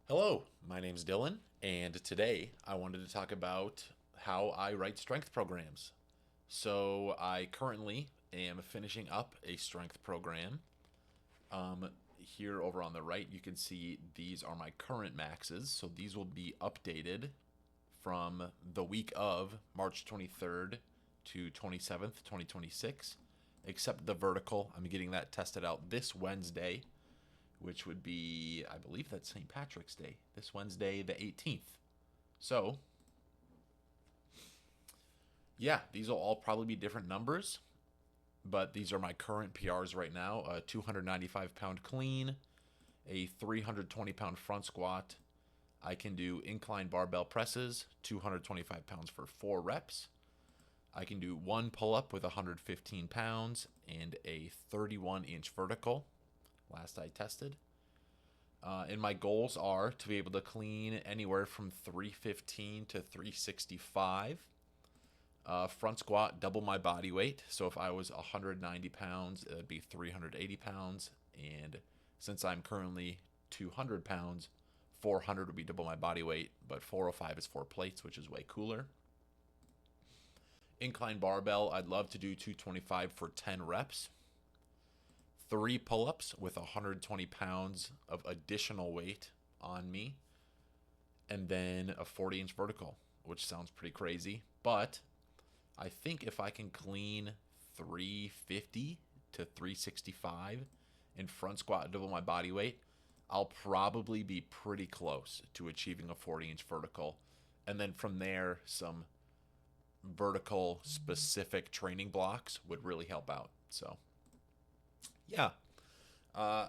Hello, my name's Dylan, and today I wanted to talk about how I write strength programs. So, I currently am finishing up a strength program. Here over on the right, you can see these are my current maxes. So, these will be updated from the week of March 23rd to 27th, 2026, except the vertical. I'm getting that tested out this Wednesday, which would be, I believe that's St. Patrick's Day, this Wednesday, the 18th. So, yeah, these will all probably be different numbers, but these are my current PRs right now: a 295-pound clean, a 320-pound front squat. I can do incline barbell presses, 225 pounds for 4 reps. I can do one pull up with 115 pounds and a 31-inch vertical, last I tested. And my goals are to be able to clean anywhere from 315 to 365. Front squat, double my body weight. So if I was 190 pounds, it would be 380 pounds. And since I'm currently 200 pounds, 400 would be double my body weight, but 405 is 4 plates, which is way cooler. Incline barbell, I'd love to do 225 for 10 reps. 3 pull ups with 120 pounds of additional weight on me, and then a 40-inch vertical, which sounds pretty crazy. But I think if I can clean 350 to 365 in front squat, double my body weight, I'll probably be pretty close to achieving a 40-inch vertical. And then from there, some vertical specific training blocks would really help out. So, yeah. Uh,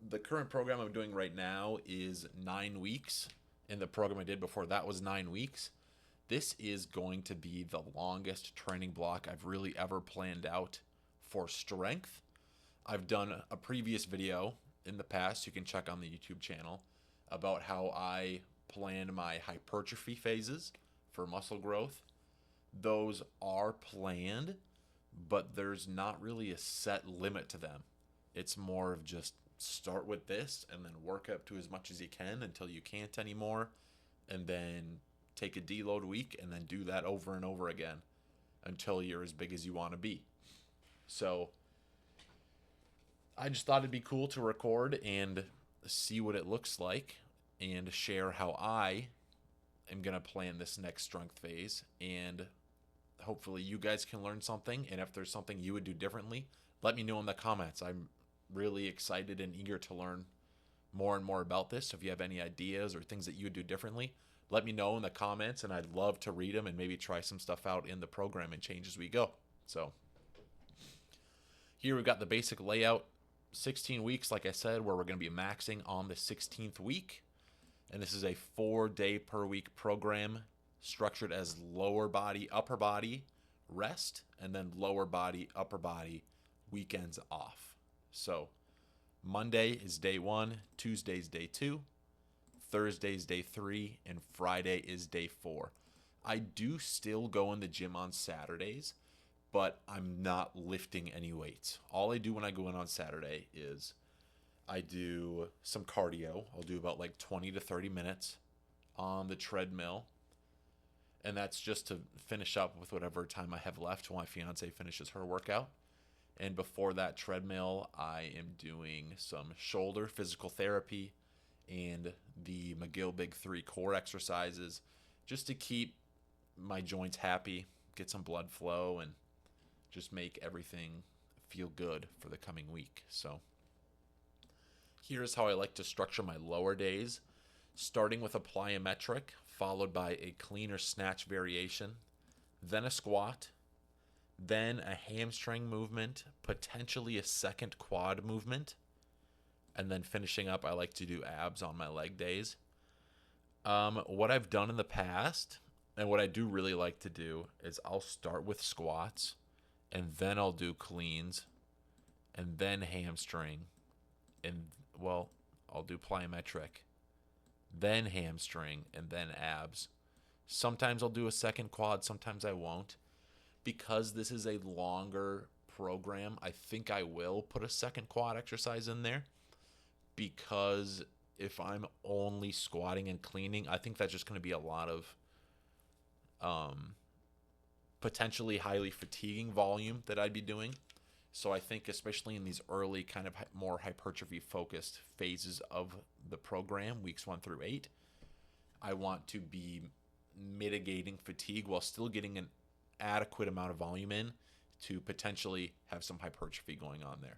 the current program I'm doing right now is 9 weeks, and the program I did before that was 9 weeks. This is going to be the longest training block I've really ever planned out for strength. I've done a previous video in the past, you can check on the YouTube channel, about how I plan my hypertrophy phases for muscle growth. Those are planned, but there's not really a set limit to them. It's more of just start with this and then work up to as much as you can until you can't anymore, and then take a deload week and then do that over and over again until you're as big as you want to be. So I just thought it'd be cool to record and see what it looks like and share how I am going to plan this next strength phase. And hopefully you guys can learn something. And if there's something you would do differently, let me know in the comments. I'm really excited and eager to learn more and more about this. So if you have any ideas or things that you would do differently, let me know in the comments, and I'd love to read them and maybe try some stuff out in the program and change as we go. So here we've got the basic layout. 16 weeks, like I said, where we're going to be maxing on the 16th week. And this is a 4-day per week program structured as lower body, upper body rest, and then lower body, upper body weekends off. So Monday is day 1, Tuesday is day 2, Thursday is day 3, and Friday is day 4. I do still go in the gym on Saturdays, but I'm not lifting any weights. All I do when I go in on Saturday is I do some cardio. I'll do about like 20 to 30 minutes on the treadmill. And that's just to finish up with whatever time I have left while my fiance finishes her workout. And before that treadmill, I am doing some shoulder physical therapy and the McGill Big 3 core exercises just to keep my joints happy, get some blood flow, and just make everything feel good for the coming week. So here's how I like to structure my lower days, starting with a plyometric, followed by a clean or snatch variation, then a squat, then a hamstring movement, potentially a second quad movement, and then finishing up, I like to do abs on my leg days. What I've done in the past, and what I do really like to do, is I'll start with squats, and then I'll do cleans, and then hamstring, and well, I'll do plyometric, then hamstring, and then abs. Sometimes I'll do a second quad, sometimes I won't. Because this is a longer program, I think I will put a second quad exercise in there because if I'm only squatting and cleaning, I think that's just going to be a lot of um, potentially highly fatiguing volume that I'd be doing. So I think, especially in these early kind of more hypertrophy focused phases of the program, weeks 1 through 8, I want to be mitigating fatigue while still getting an adequate amount of volume in to potentially have some hypertrophy going on there.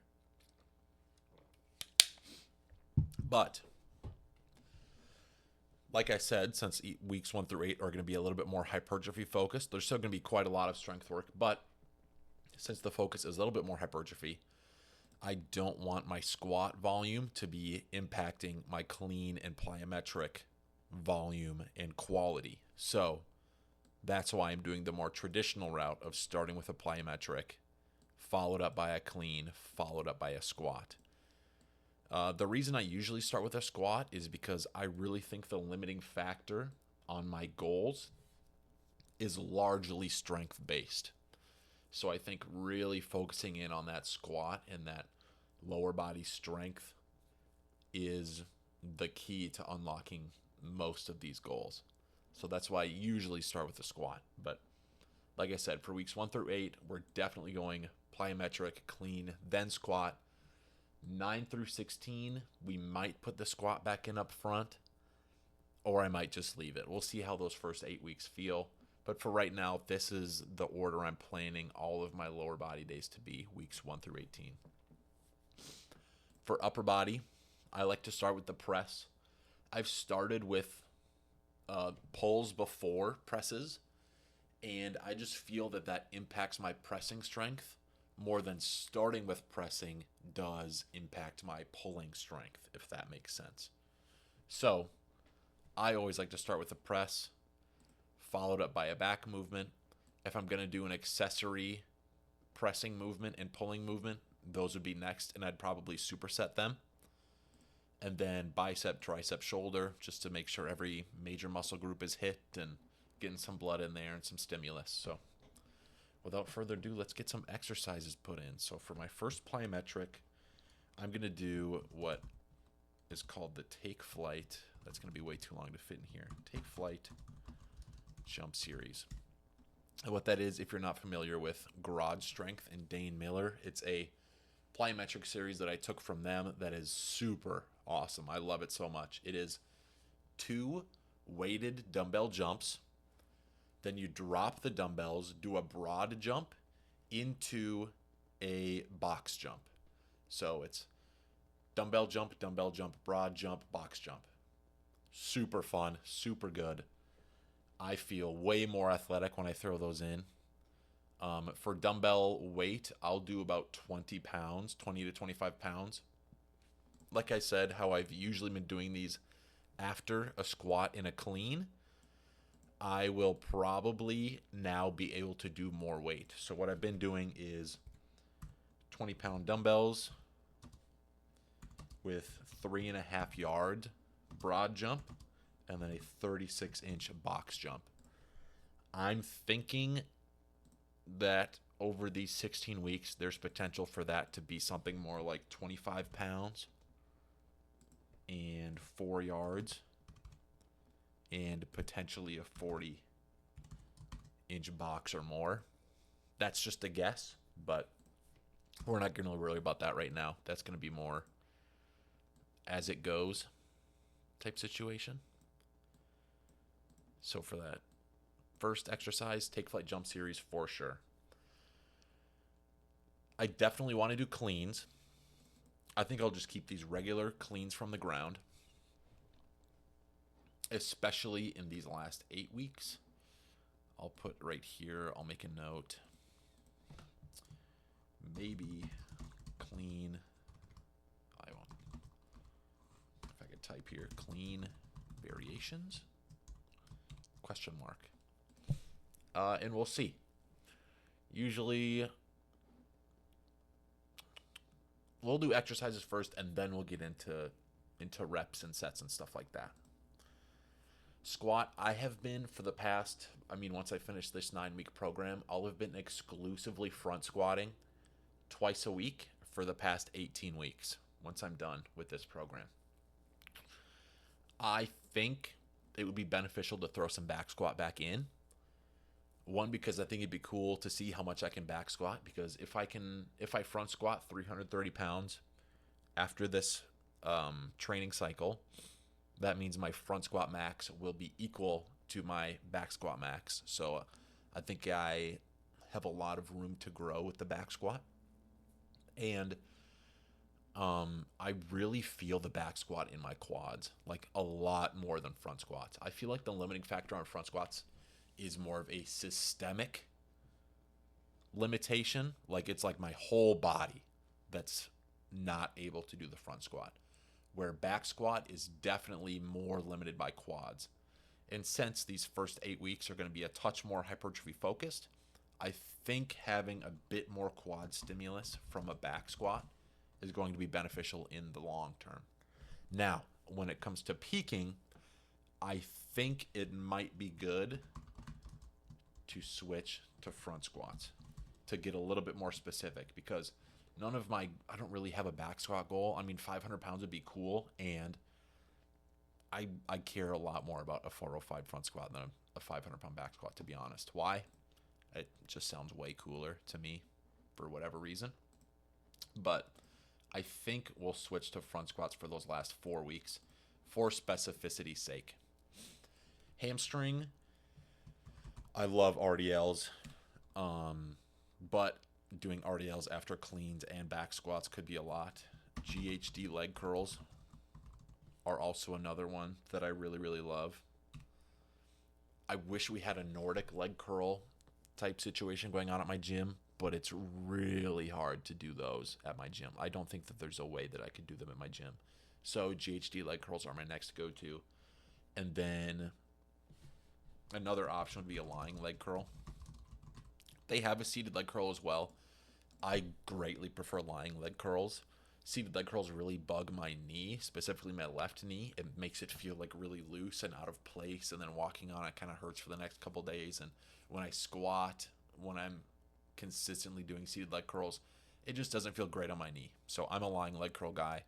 But like I said, since weeks 1 through 8 are going to be a little bit more hypertrophy focused, there's still going to be quite a lot of strength work. But since the focus is a little bit more hypertrophy, I don't want my squat volume to be impacting my clean and plyometric volume and quality. So that's why I'm doing the more traditional route of starting with a plyometric, followed up by a clean, followed up by a squat. The reason I usually start with a squat is because I really think the limiting factor on my goals is largely strength based. So I think really focusing in on that squat and that lower body strength is the key to unlocking most of these goals. So that's why I usually start with the squat. But like I said, for weeks 1 through 8, we're definitely going plyometric, clean, then squat. 9 through 16, we might put the squat back in up front, or I might just leave it. We'll see how those first 8 weeks feel. But for right now, this is the order I'm planning all of my lower body days to be, weeks 1 through 18. For upper body, I like to start with the press. I've started with pulls before presses, and I just feel that that impacts my pressing strength more than starting with pressing does impact my pulling strength, if that makes sense. So I always like to start with the press, followed up by a back movement. If I'm going to do an accessory pressing movement and pulling movement, those would be next, and I'd probably superset them. And then bicep, tricep, shoulder, just to make sure every major muscle group is hit and getting some blood in there and some stimulus. So without further ado, let's get some exercises put in. So for my first plyometric, I'm going to do what is called the take flight. That's going to be way too long to fit in here. Take flight jump series. And what that is, if you're not familiar with Garage Strength and Dane Miller, it's a plyometric series that I took from them that is super awesome. I love it so much. It is 2 weighted dumbbell jumps. Then you drop the dumbbells, do a broad jump into a box jump. So it's dumbbell jump, broad jump, box jump. Super fun, super good. I feel way more athletic when I throw those in. For dumbbell weight, I'll do about 20 pounds, 20 to 25 pounds. Like I said, how I've usually been doing these after a squat and a clean, I will probably now be able to do more weight. So what I've been doing is 20-pound dumbbells with 3.5 yard broad jump and then a 36-inch box jump. I'm thinking that over these 16 weeks, there's potential for that to be something more like 25 pounds and 4 yards and potentially a 40-inch box or more. That's just a guess, but we're not going to worry about that right now. That's going to be more as it goes type situation. So for that first exercise, take flight jump series for sure. I definitely want to do cleans. I think I'll just keep these regular cleans from the ground, especially in these last 8 weeks. I'll put right here, I'll make a note. Maybe clean. If I could type here, clean variations? Question mark. And we'll see. Usually, we'll do exercises first, and then we'll get into reps and sets and stuff like that. Squat, I have been for the past, once I finish this 9-week program, I'll have been exclusively front squatting twice a week for the past 18 weeks once I'm done with this program. I think it would be beneficial to throw some back squat back in. One, because I think it'd be cool to see how much I can back squat. Because if I front squat 330 pounds after this training cycle, that means my front squat max will be equal to my back squat max. So I think I have a lot of room to grow with the back squat. And I really feel the back squat in my quads, like a lot more than front squats. I feel like the limiting factor on front squats is more of a systemic limitation. Like it's like my whole body that's not able to do the front squat, where back squat is definitely more limited by quads. And since these first 8 weeks are going to be a touch more hypertrophy focused, I think having a bit more quad stimulus from a back squat is going to be beneficial in the long term. Now, when it comes to peaking, I think it might be good to switch to front squats to get a little bit more specific, because I don't really have a back squat goal. I mean, 500 pounds would be cool, and I care a lot more about a 405 front squat than a 500 pound back squat, to be honest. Why? It just sounds way cooler to me for whatever reason. But I think we'll switch to front squats for those last 4 weeks for specificity's sake. Hamstring, I love RDLs, but doing RDLs after cleans and back squats could be a lot. GHD leg curls are also another one that I really, really love. I wish we had a Nordic leg curl type situation going on at my gym, but it's really hard to do those at my gym. I don't think that there's a way that I could do them at my gym. So GHD leg curls are my next go-to. And then another option would be a lying leg curl. They have a seated leg curl as well. I greatly prefer lying leg curls. Seated leg curls really bug my knee, specifically my left knee. It makes it feel like really loose and out of place, and then walking on it kind of hurts for the next couple days. And when I squat, when I'm consistently doing seated leg curls, it just doesn't feel great on my knee. So I'm a lying leg curl guy.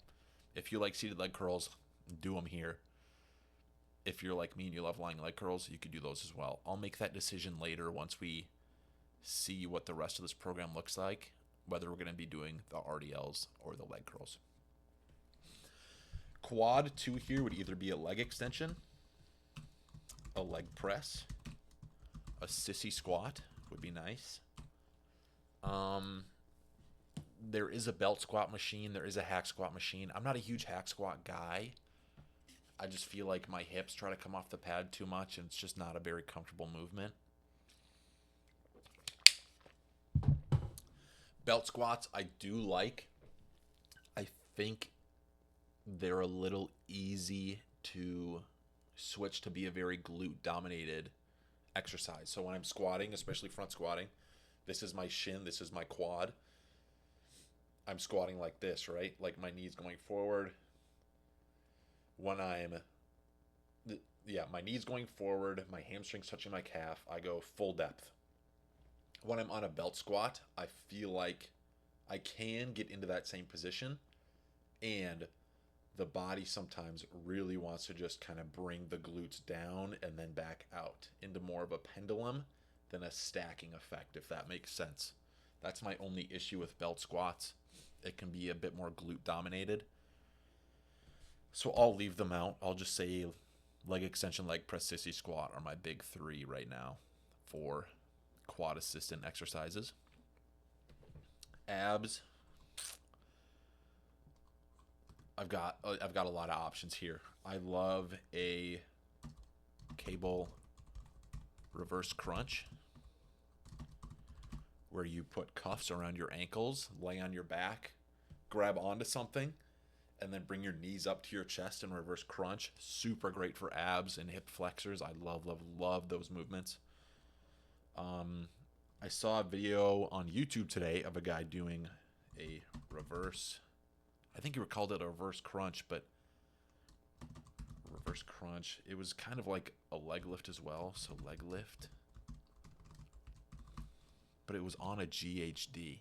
If you like seated leg curls, do them here. If you're like me and you love lying leg curls, you could do those as well. I'll make that decision later once we see what the rest of this program looks like, whether we're going to be doing the RDLs or the leg curls. Quad 2 here would either be a leg extension, a leg press, a sissy squat would be nice. There is a belt squat machine. There is a hack squat machine. I'm not a huge hack squat guy. I just feel like my hips try to come off the pad too much, and it's just not a very comfortable movement. Belt squats I do like. I think they're a little easy to switch to be a very glute dominated exercise. So when I'm squatting, especially front squatting, this is my shin, this is my quad. I'm squatting like this, right? Like my knees going forward. When my knees going forward, my hamstrings touching my calf, I go full depth. When I'm on a belt squat, I feel like I can get into that same position, and the body sometimes really wants to just kind of bring the glutes down and then back out into more of a pendulum than a stacking effect, if that makes sense. That's my only issue with belt squats. It can be a bit more glute dominated. So I'll leave them out. I'll just say leg extension, leg press, sissy squat are my big three right now for quad assistant exercises. Abs, I've got a lot of options here. I love a cable reverse crunch where you put cuffs around your ankles, lay on your back, grab onto something, and then bring your knees up to your chest and reverse crunch. Super great for abs and hip flexors. I love, love, love those movements. I saw a video on YouTube today of a guy doing a reverse, I think he called it a reverse crunch, but reverse crunch, it was kind of like a leg lift as well, so leg lift. But it was on a GHD.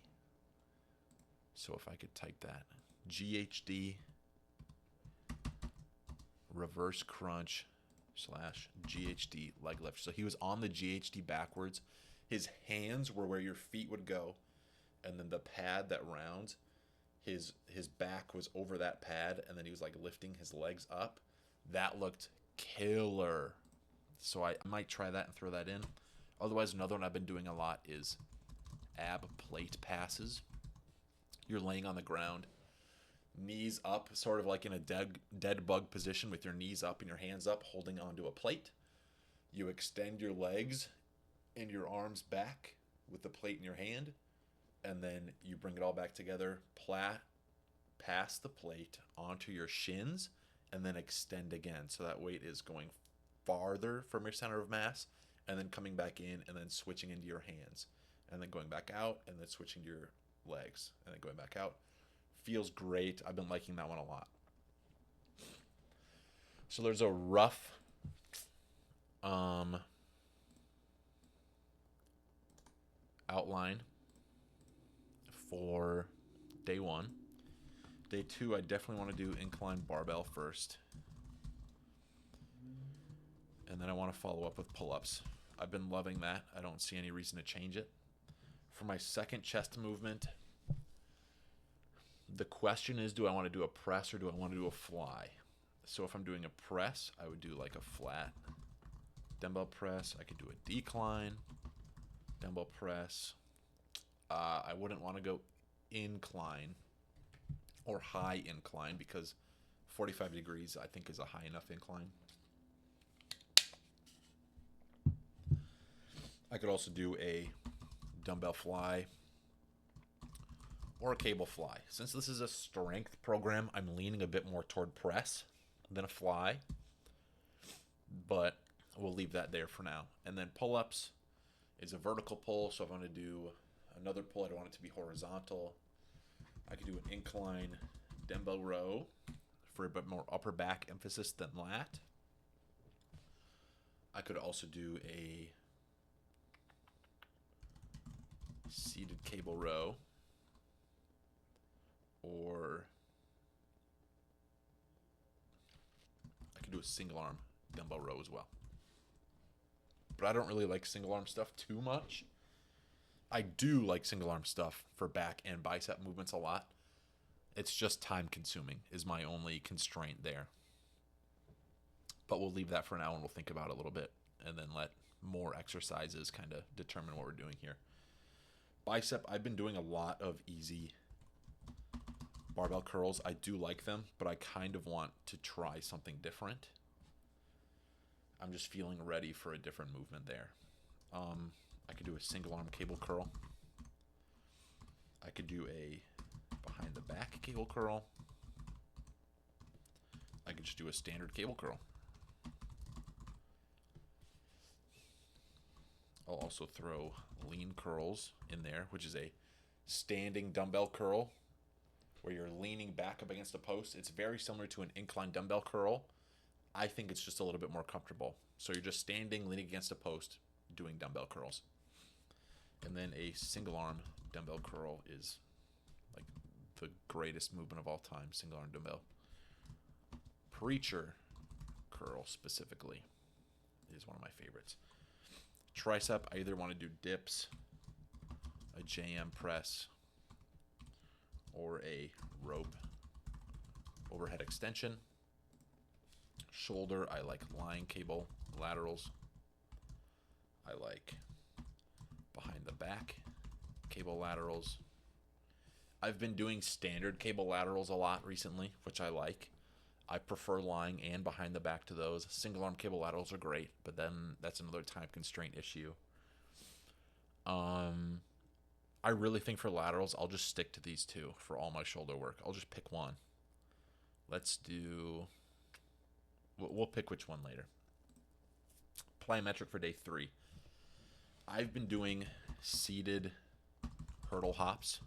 So if I could type that, GHD reverse crunch slash GHD leg lift. So he was on the GHD backwards. His hands were where your feet would go, and then the pad that rounds, his back was over that pad, and then he was like lifting his legs up. That looked killer. So I might try that and throw that in. Otherwise, another one I've been doing a lot is ab plate passes. You're laying on the ground, knees up, sort of like in a dead bug position with your knees up and your hands up, holding onto a plate. You extend your legs and your arms back with the plate in your hand, and then you bring it all back together, pass the plate onto your shins, and then extend again. So that weight is going farther from your center of mass, and then coming back in, and then switching into your hands, and then going back out, and then switching to your legs, and then going back out. Feels great. I've been liking that one a lot. So there's a rough outline for day 1. Day 2, I definitely want to do incline barbell first. And then I want to follow up with pull-ups. I've been loving that. I don't see any reason to change it. For my second chest movement, the question is, do I want to do a press or do I want to do a fly? So if I'm doing a press, I would do like a flat dumbbell press. I could do a decline dumbbell press. I wouldn't want to go incline or high incline because 45 degrees I think is a high enough incline. I could also do a dumbbell fly or a cable fly. Since this is a strength program, I'm leaning a bit more toward press than a fly, but we'll leave that there for now. And then pull-ups is a vertical pull, so if I want to do another pull, I don't want it to be horizontal. I could do an incline dumbbell row for a bit more upper back emphasis than lat. I could also do a seated cable row, or I could do a single arm dumbbell row as well. But I don't really like single arm stuff too much. I do like single arm stuff for back and bicep movements a lot. It's just time consuming is my only constraint there. But we'll leave that for now and we'll think about it a little bit and then let more exercises kind of determine what we're doing here. Bicep, I've been doing a lot of easy barbell curls. I do like them, but I kind of want to try something different. I'm just feeling ready for a different movement there. I could do a single arm cable curl. I could do a behind the back cable curl. I could just do a standard cable curl. I'll also throw lean curls in there, which is a standing dumbbell curl where you're leaning back up against a post. It's very similar to an incline dumbbell curl. I think it's just a little bit more comfortable. So you're just standing, leaning against a post, doing dumbbell curls. And then a single arm dumbbell curl is like the greatest movement of all time, single arm dumbbell. Preacher curl specifically is one of my favorites. Tricep, I either want to do dips, a JM press, or a rope overhead extension. Shoulder, I like line cable laterals. I like behind the back cable laterals. I've been doing standard cable laterals a lot recently, which I like. I prefer lying and behind the back to those. Single arm cable laterals are great, but then that's another time constraint issue. I really think for laterals, I'll just stick to these two for all my shoulder work. I'll just pick one. Let's do... We'll pick which one later. Plyometric for day 3. I've been doing seated hurdle hops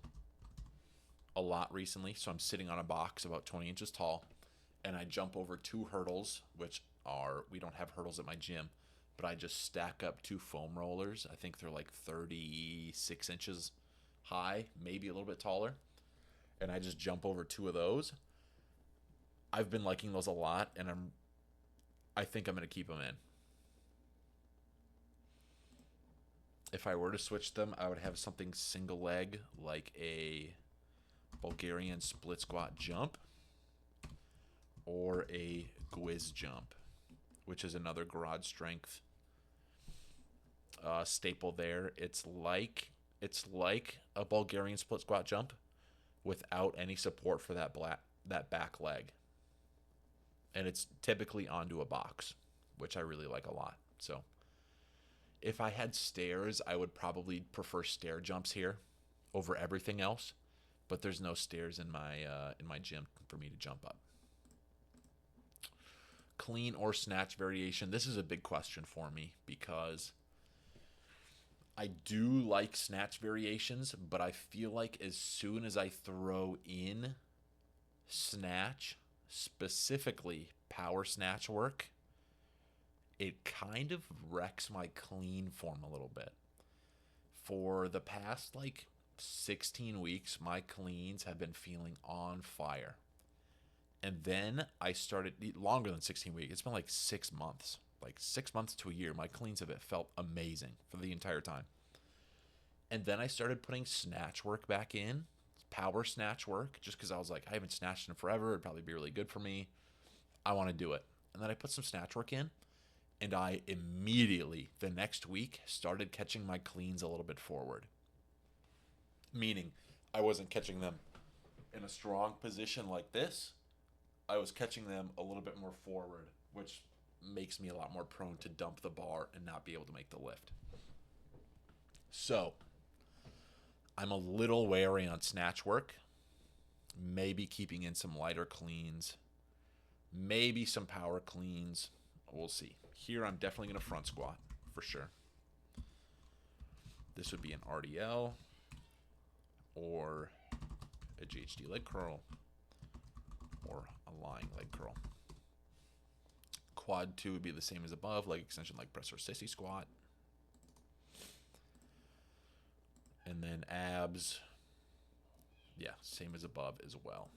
a lot recently. So I'm sitting on a box about 20 inches tall, and I jump over 2 hurdles, which are, we don't have hurdles at my gym, but I just stack up 2 foam rollers. I think they're like 36 inches high, maybe a little bit taller. And I just jump over 2 of those. I've been liking those a lot, and I'm I think I'm going to keep them in. If I were to switch them, I would have something single leg like a Bulgarian split squat jump or a Gwiz jump, which is another garage strength staple there. It's like a Bulgarian split squat jump without any support for that back leg, and it's typically onto a box, which I really like a lot. So if I had stairs, I would probably prefer stair jumps here over everything else. But there's no stairs in my gym for me to jump up. Clean or snatch variation. This is a big question for me because I do like snatch variations, but I feel like as soon as I throw in snatch, specifically power snatch work, it kind of wrecks my clean form a little bit. For the past like 16 weeks, my cleans have been feeling on fire. And then I started longer than 16 weeks. It's been like 6 months, like 6 months to a year. My cleans have felt amazing for the entire time. And then I started putting snatch work back in, power snatch work, just because I was like, I haven't snatched in forever. It'd probably be really good for me. I want to do it. And then I put some snatch work in, and I immediately, the next week, started catching my cleans a little bit forward. Meaning, I wasn't catching them in a strong position like this. I was catching them a little bit more forward, which makes me a lot more prone to dump the bar and not be able to make the lift. So, I'm a little wary on snatch work. Maybe keeping in some lighter cleans. Maybe some power cleans. We'll see. Here, I'm definitely going to front squat for sure. This would be an RDL or a GHD leg curl or a lying leg curl. Quad 2 would be the same as above, leg extension, leg press, or sissy squat. And then abs, yeah, same as above as well.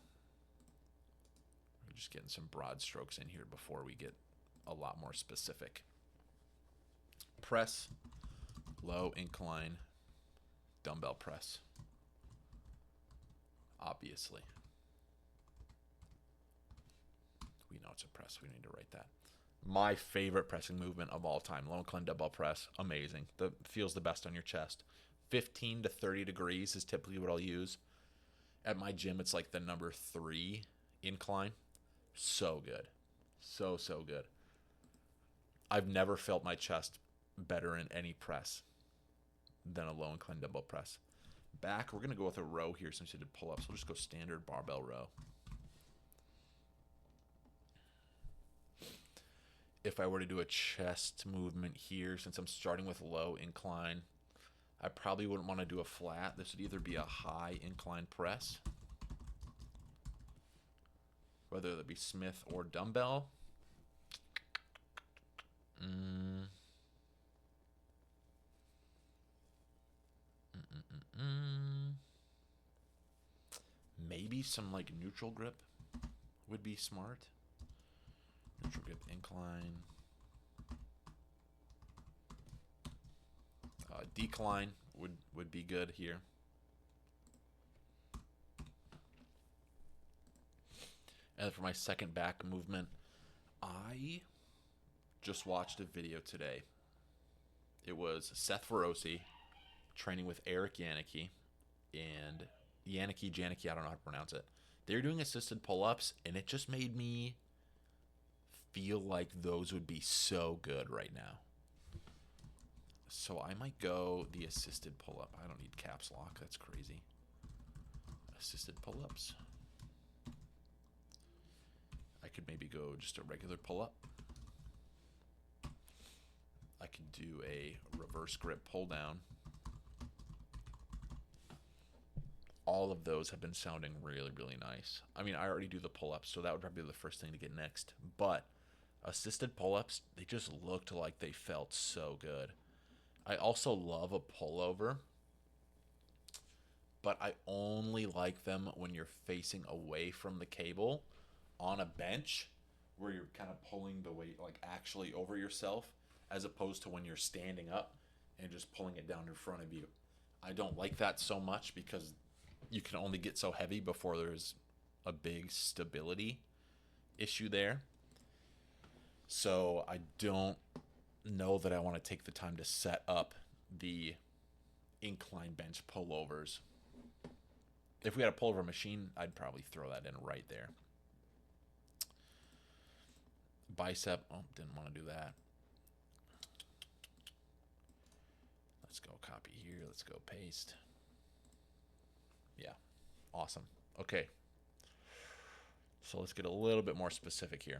We're just getting some broad strokes in here before we get a lot more specific. Press, low incline, dumbbell press. Obviously. We know it's a press. We need to write that. My favorite pressing movement of all time. Low incline dumbbell press. Amazing. Feels the best on your chest. 15 to 30 degrees is typically what I'll use. At my gym, it's like the number 3 incline. So good. So good. I've never felt my chest better in any press than a low incline dumbbell press. Back, we're going to go with a row here since we did pull-ups. We'll just go standard barbell row. If I were to do a chest movement here, since I'm starting with low incline, I probably wouldn't want to do a flat. This would either be a high incline press, whether that be Smith or dumbbell. Maybe some like neutral grip would be smart. Neutral grip incline. Decline would be good here. And for my second back movement, I just watched a video today. It was Seth Feroce training with Eric Janicki and Janicki, I don't know how to pronounce it. They're doing assisted pull-ups, and it just made me feel like those would be so good right now. So I might go the assisted pull-up. I don't need caps lock. That's crazy. Assisted pull-ups. I could maybe go just a regular pull-up. I could do a reverse grip pull-down. All of those have been sounding really, really nice. I mean, I already do the pull-ups, so that would probably be the first thing to get next. But assisted pull-ups, they just looked like they felt so good. I also love a pullover, but I only like them when you're facing away from the cable on a bench where you're kind of pulling the weight like actually over yourself, as opposed to when you're standing up and just pulling it down in front of you. I don't like that so much because you can only get so heavy before there's a big stability issue there. So I don't know that I want to take the time to set up the incline bench pullovers. If we had a pullover machine, I'd probably throw that in right there. Bicep, oh, didn't want to do that. Let's go copy here. Let's go paste. Yeah, awesome. Okay. So let's get a little bit more specific here.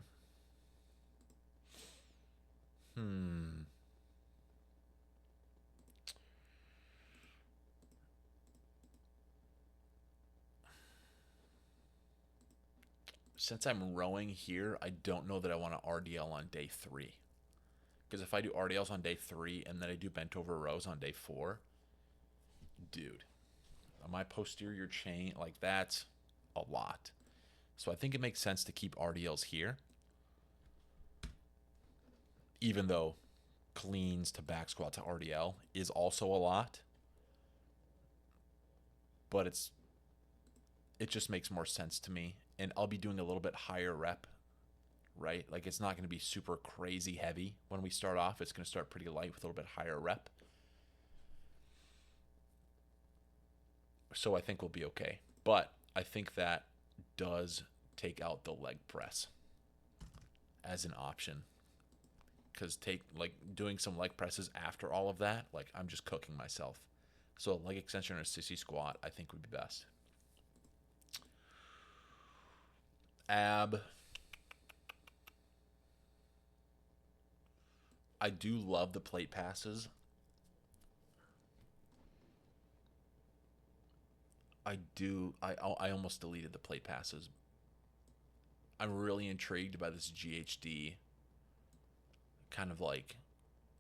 Since I'm rowing here, I don't know that I want to RDL on day 3. Because if I do RDLs on day 3 and then I do bent over rows on day 4, dude, my posterior chain, like that's a lot. So I think it makes sense to keep RDLs here. Even though cleans to back squat to RDL is also a lot. But it just makes more sense to me. And I'll be doing a little bit higher rep, right? Like it's not going to be super crazy heavy when we start off. It's going to start pretty light with a little bit higher rep. So I think we'll be okay. But I think that does take out the leg press as an option. Because doing some leg presses after all of that, like I'm just cooking myself. So leg extension or a sissy squat, I think would be best. Ab. I do love the plate passes. I almost deleted the plate passes. I'm really intrigued by this GHD kind of like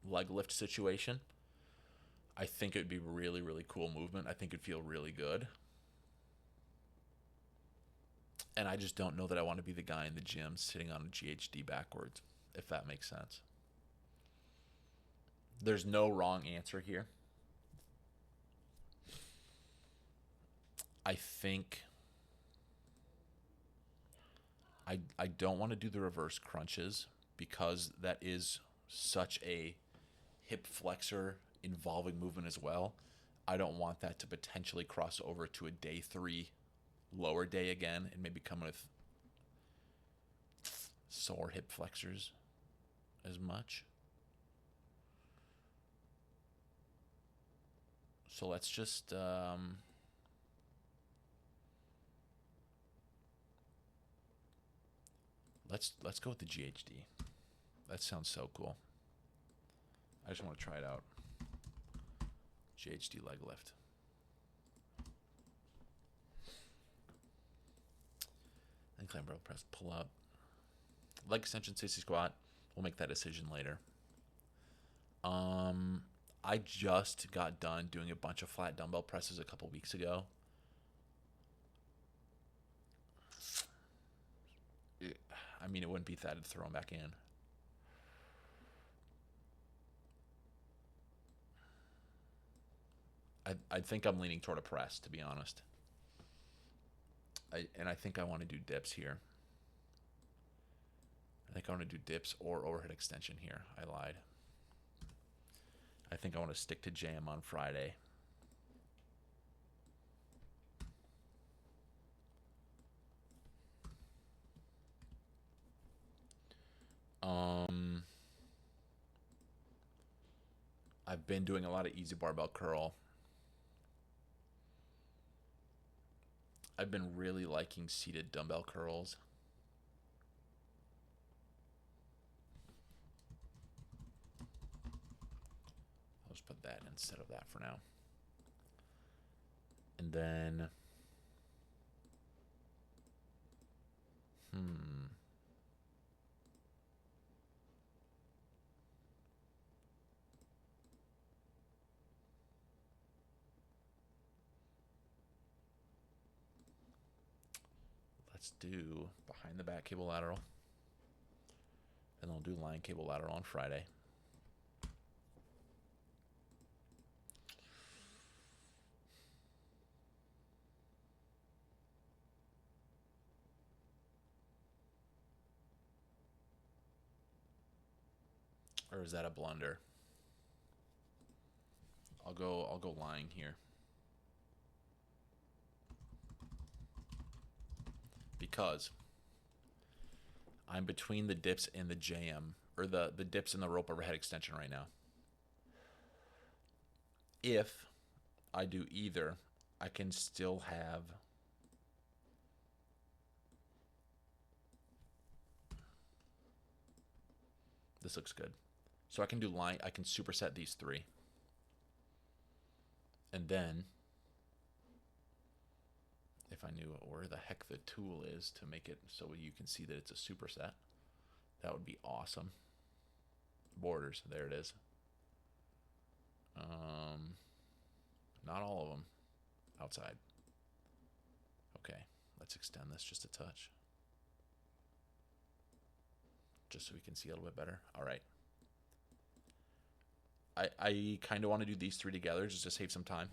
leg lift situation. I think it would be really, really cool movement. I think it'd feel really good. And I just don't know that I want to be the guy in the gym sitting on a GHD backwards, if that makes sense. There's no wrong answer here. I think I don't want to do the reverse crunches because that is such a hip flexor involving movement as well. I don't want that to potentially cross over to a day 3 lower day again and maybe come with sore hip flexors as much. So let's just let's go with the GHD. That sounds so cool. I just want to try it out. GHD leg lift. Incline barbell press, pull up. Leg extension, sissy squat. We'll make that decision later. I just got done doing a bunch of flat dumbbell presses a couple weeks ago. I mean, it wouldn't beat that to throw them back in. I think I'm leaning toward a press, to be honest. I think I want to do dips here. I think I want to do dips or overhead extension here. I lied. I think I want to stick to jam on Friday. I've been doing a lot of easy barbell curl. I've been really liking seated dumbbell curls. I'll just put that instead of that for now. And then let's do behind the back cable lateral. And then we'll do line cable lateral on Friday. Or is that a blunder? I'll go lying here. Because I'm between the dips and the JM, or the dips and the rope overhead extension right now. If I do either, I can still have this looks good. So I can do line, I can superset these three. And then if I knew where the heck the tool is to make it so you can see that it's a superset, that would be awesome. Borders, there it is. Not all of them. Outside. Okay, let's extend this just a touch. Just so we can see a little bit better. All right. I kind of want to do these three together just to save some time.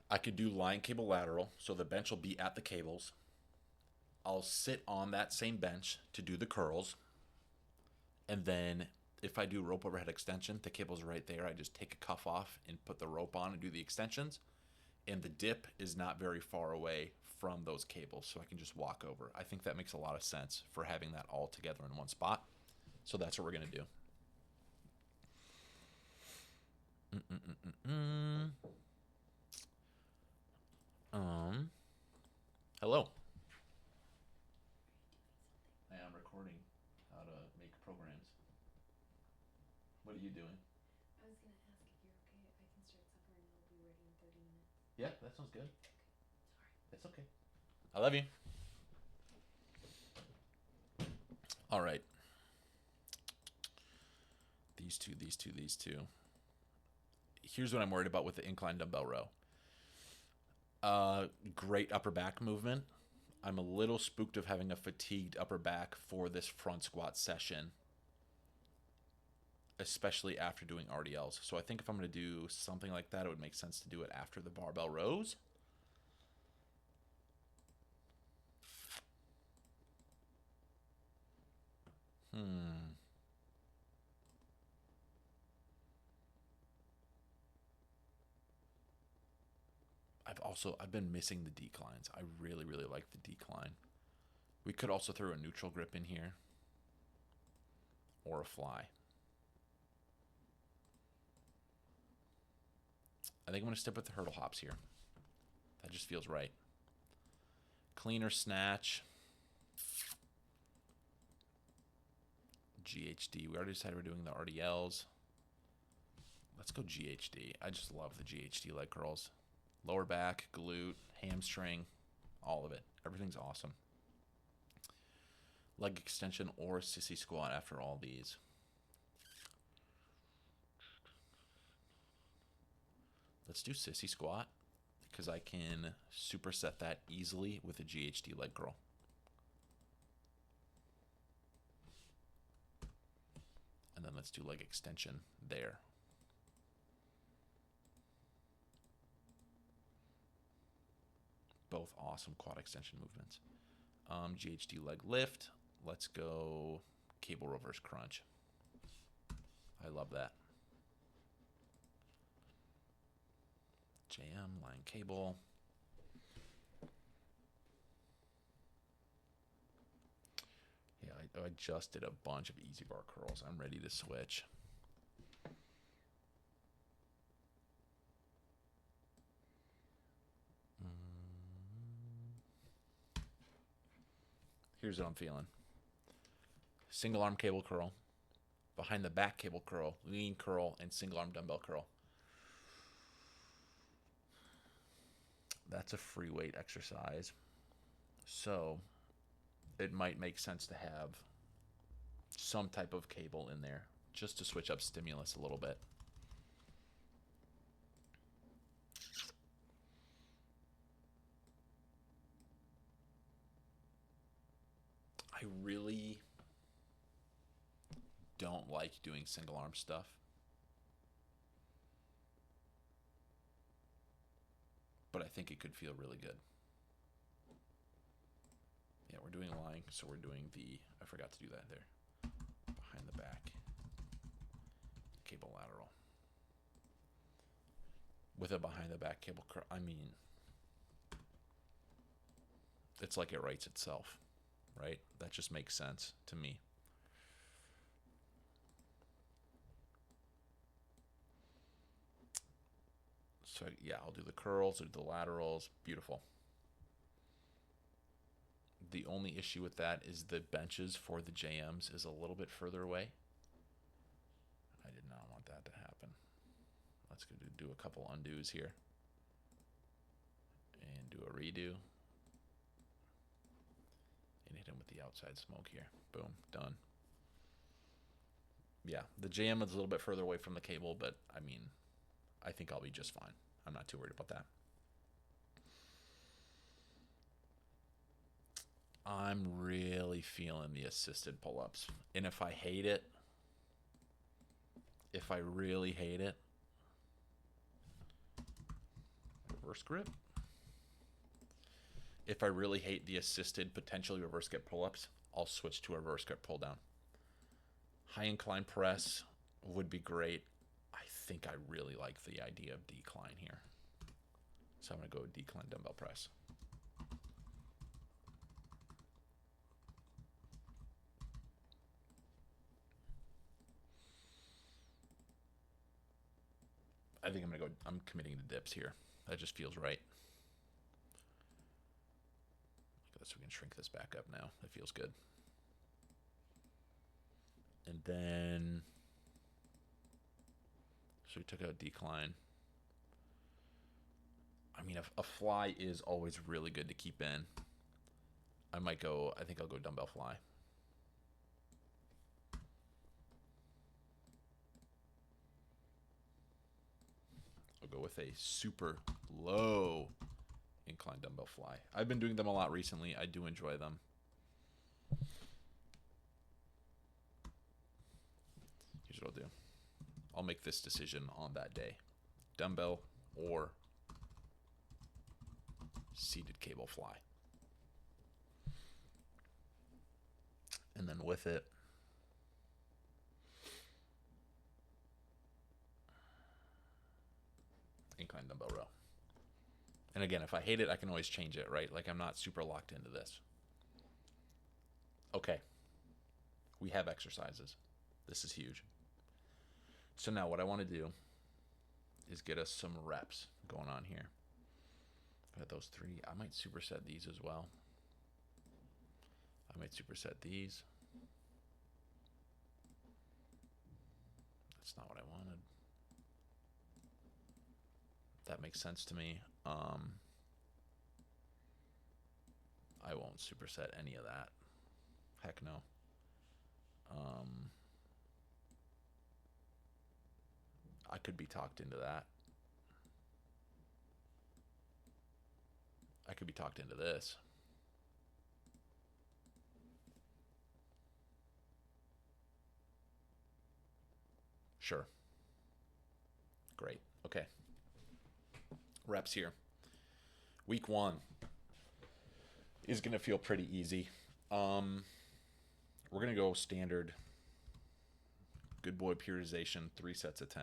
I could do line cable lateral, so the bench will be at the cables. I'll sit on that same bench to do the curls. And then if I do rope overhead extension, the cable's right there. I just take a cuff off and put the rope on and do the extensions. And the dip is not very far away from those cables, so I can just walk over. I think that makes a lot of sense for having that all together in one spot. So that's what we're going to do. Hello. I am recording how to make programs. What are you doing? I was gonna ask if you're okay. I can start supper and it'll be ready in 30 minutes. Yeah, that sounds good. Okay. Sorry. It's okay. I love you. All right. These two. Here's what I'm worried about with the incline dumbbell row. Great upper back movement. I'm a little spooked of having a fatigued upper back for this front squat session, especially after doing RDLs. So I think if I'm going to do something like that, it would make sense to do it after the barbell rows. I've been missing the declines. I really like the decline. We could also throw a neutral grip in here or a fly. I think I'm going to stick with the hurdle hops here. That just feels right. Cleaner snatch. GHD. We already decided we're doing the RDLs. Let's go GHD. I just love the GHD leg curls. Lower back, glute, hamstring, all of it. Everything's awesome. Leg extension or sissy squat after all these. Let's do sissy squat because I can superset that easily with a GHD leg curl. And then let's do leg extension there. Both awesome quad extension movements. GHD leg lift. Let's go cable reverse crunch. I love that. JM, line cable. Yeah, I just did a bunch of easy bar curls. I'm ready to switch. Here's what I'm feeling. Single arm cable curl. Behind the back cable curl. Lean curl and single arm dumbbell curl. That's a free weight exercise. So it might make sense to have some type of cable in there just to switch up stimulus a little bit. I really don't like doing single arm stuff. But I think it could feel really good. Yeah, we're doing lying, so we're doing the, I forgot to do that there. Behind the back. Cable lateral. With a behind the back cable curl, I mean, it's like it writes itself, right? That just makes sense to me. So yeah, I'll do the curls or the laterals. Beautiful. The only issue with that is the benches for the JMs is a little bit further away. I did not want that to happen. Let's go do a couple undos here. And do a redo. And hit him with the outside smoke here. Boom, done. Yeah, the JM is a little bit further away from the cable, but I mean, I think I'll be just fine. I'm not too worried about that. I'm really feeling the assisted pull-ups. And if I hate it, if I really hate it, reverse grip. If I really hate the assisted, potentially reverse grip pull-ups, I'll switch to a reverse grip pull-down. High incline press would be great. I think I really like the idea of decline here. So I'm going to go with decline dumbbell press. I think I'm committing to dips here. That just feels right. Look at this, we can shrink this back up now. It feels good. And then, so we took out decline. I mean, a fly is always really good to keep in. I think I'll go dumbbell fly. I'll go with a super low incline dumbbell fly. I've been doing them a lot recently. I do enjoy them. Here's what I'll do. I'll make this decision on that day. Dumbbell or seated cable fly. And then with it, incline dumbbell row. And again, if I hate it, I can always change it, right? Like I'm not super locked into this. Okay. We have exercises. This is huge. So now what I want to do is get us some reps going on here. Got those three. I might superset these as well. I might superset these. That's not what I wanted. That makes sense to me. I won't superset any of that. Heck no. I could be talked into that. I could be talked into this. Sure. Great. Okay. Reps here. Week 1 is going to feel pretty easy. We're going to go standard good boy periodization, 3 sets of 10.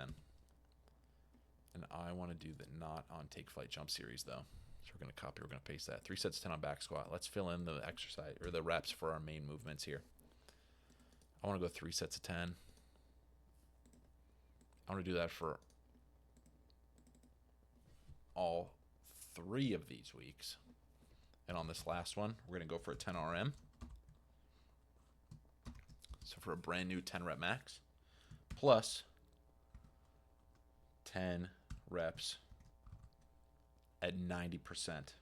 And I want to do the not on take flight jump series though. So we're going to copy, we're going to paste that. 3 sets of 10 on back squat. Let's fill in the exercise or the reps for our main movements here. I want to go 3 sets of 10. I want to do that for all 3 of these weeks. And on this last one, we're going to go for a 10 RM. So for a brand new 10 rep max, plus 10 reps at 90%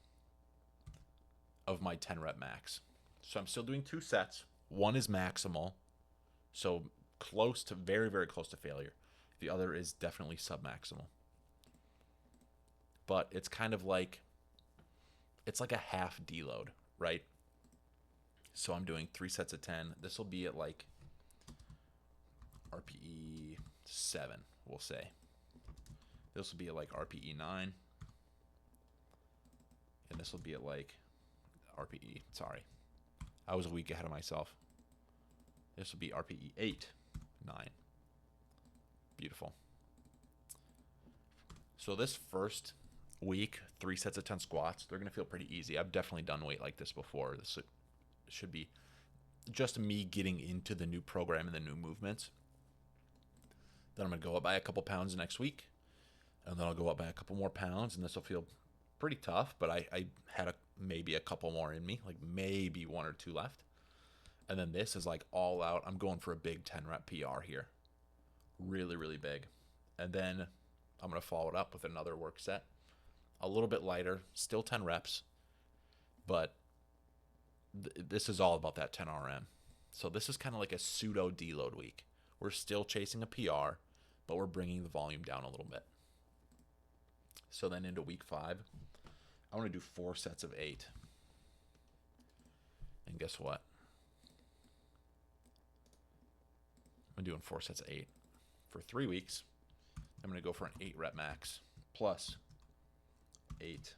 of my 10 rep max. So I'm still doing 2 sets. One is maximal, so close to, very, very close to failure. The other is definitely submaximal. But it's kind of like, it's like a half deload, right? So I'm doing 3 sets of 10. This will be at like RPE 7, we'll say. This will be at like RPE 9. And this will be at like RPE, sorry. I was a week ahead of myself. This will be RPE 8, 9. Beautiful. So this first week, 3 sets of 10 squats, they're going to feel pretty easy. I've definitely done weight like this before. This should be just me getting into the new program and the new movements. Then I'm going to go up by a couple pounds next week. And then I'll go up by a couple more pounds. And this will feel pretty tough. But I had maybe a couple more in me. Like maybe 1 or 2 left. And then this is like all out. I'm going for a big 10 rep PR here. Really, really big. And then I'm going to follow it up with another work set. A little bit lighter. Still 10 reps. But this is all about that 10 RM. So this is kind of like a pseudo deload week. We're still chasing a PR, but we're bringing the volume down a little bit. So then into week 5, I want to do 4 sets of 8. And guess what? I'm doing 4 sets of 8 for 3 weeks. I'm going to go for an 8 rep max plus 8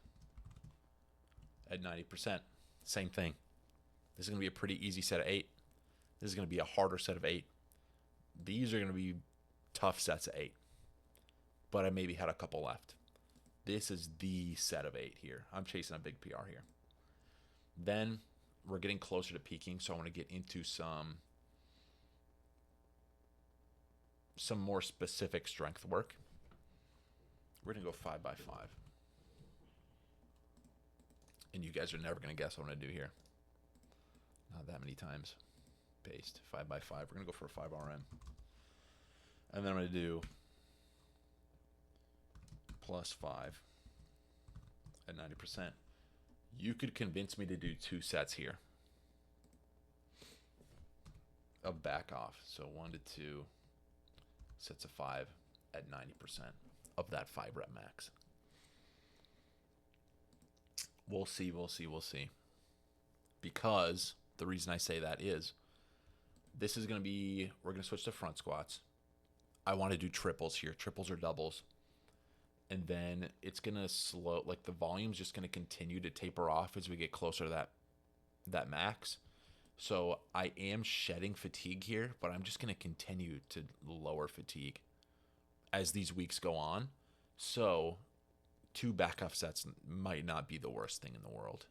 at 90%. Same thing. This is going to be a pretty easy set of 8. This is going to be a harder set of 8. These are going to be tough sets of 8. But I maybe had a couple left. This is the set of 8 here. I'm chasing a big PR here. Then we're getting closer to peaking, so I want to get into some more specific strength work. We're going to go 5 by 5. And you guys are never going to guess what I'm going to do here. Not that many times. Paste 5 by 5. We're going to go for a 5 RM. And then I'm going to do plus 5 at 90%. You could convince me to do 2 sets here of back off. So 1 to 2 sets of 5 at 90% of that 5 rep max. We'll see. Because the reason I say that is this is going to be, we're going to switch to front squats. I want to do triples here, triples or doubles. And then it's going to slow, like the volume's just going to continue to taper off as we get closer to that max. So I am shedding fatigue here, but I'm just going to continue to lower fatigue as these weeks go on. So 2 back off sets might not be the worst thing in the world.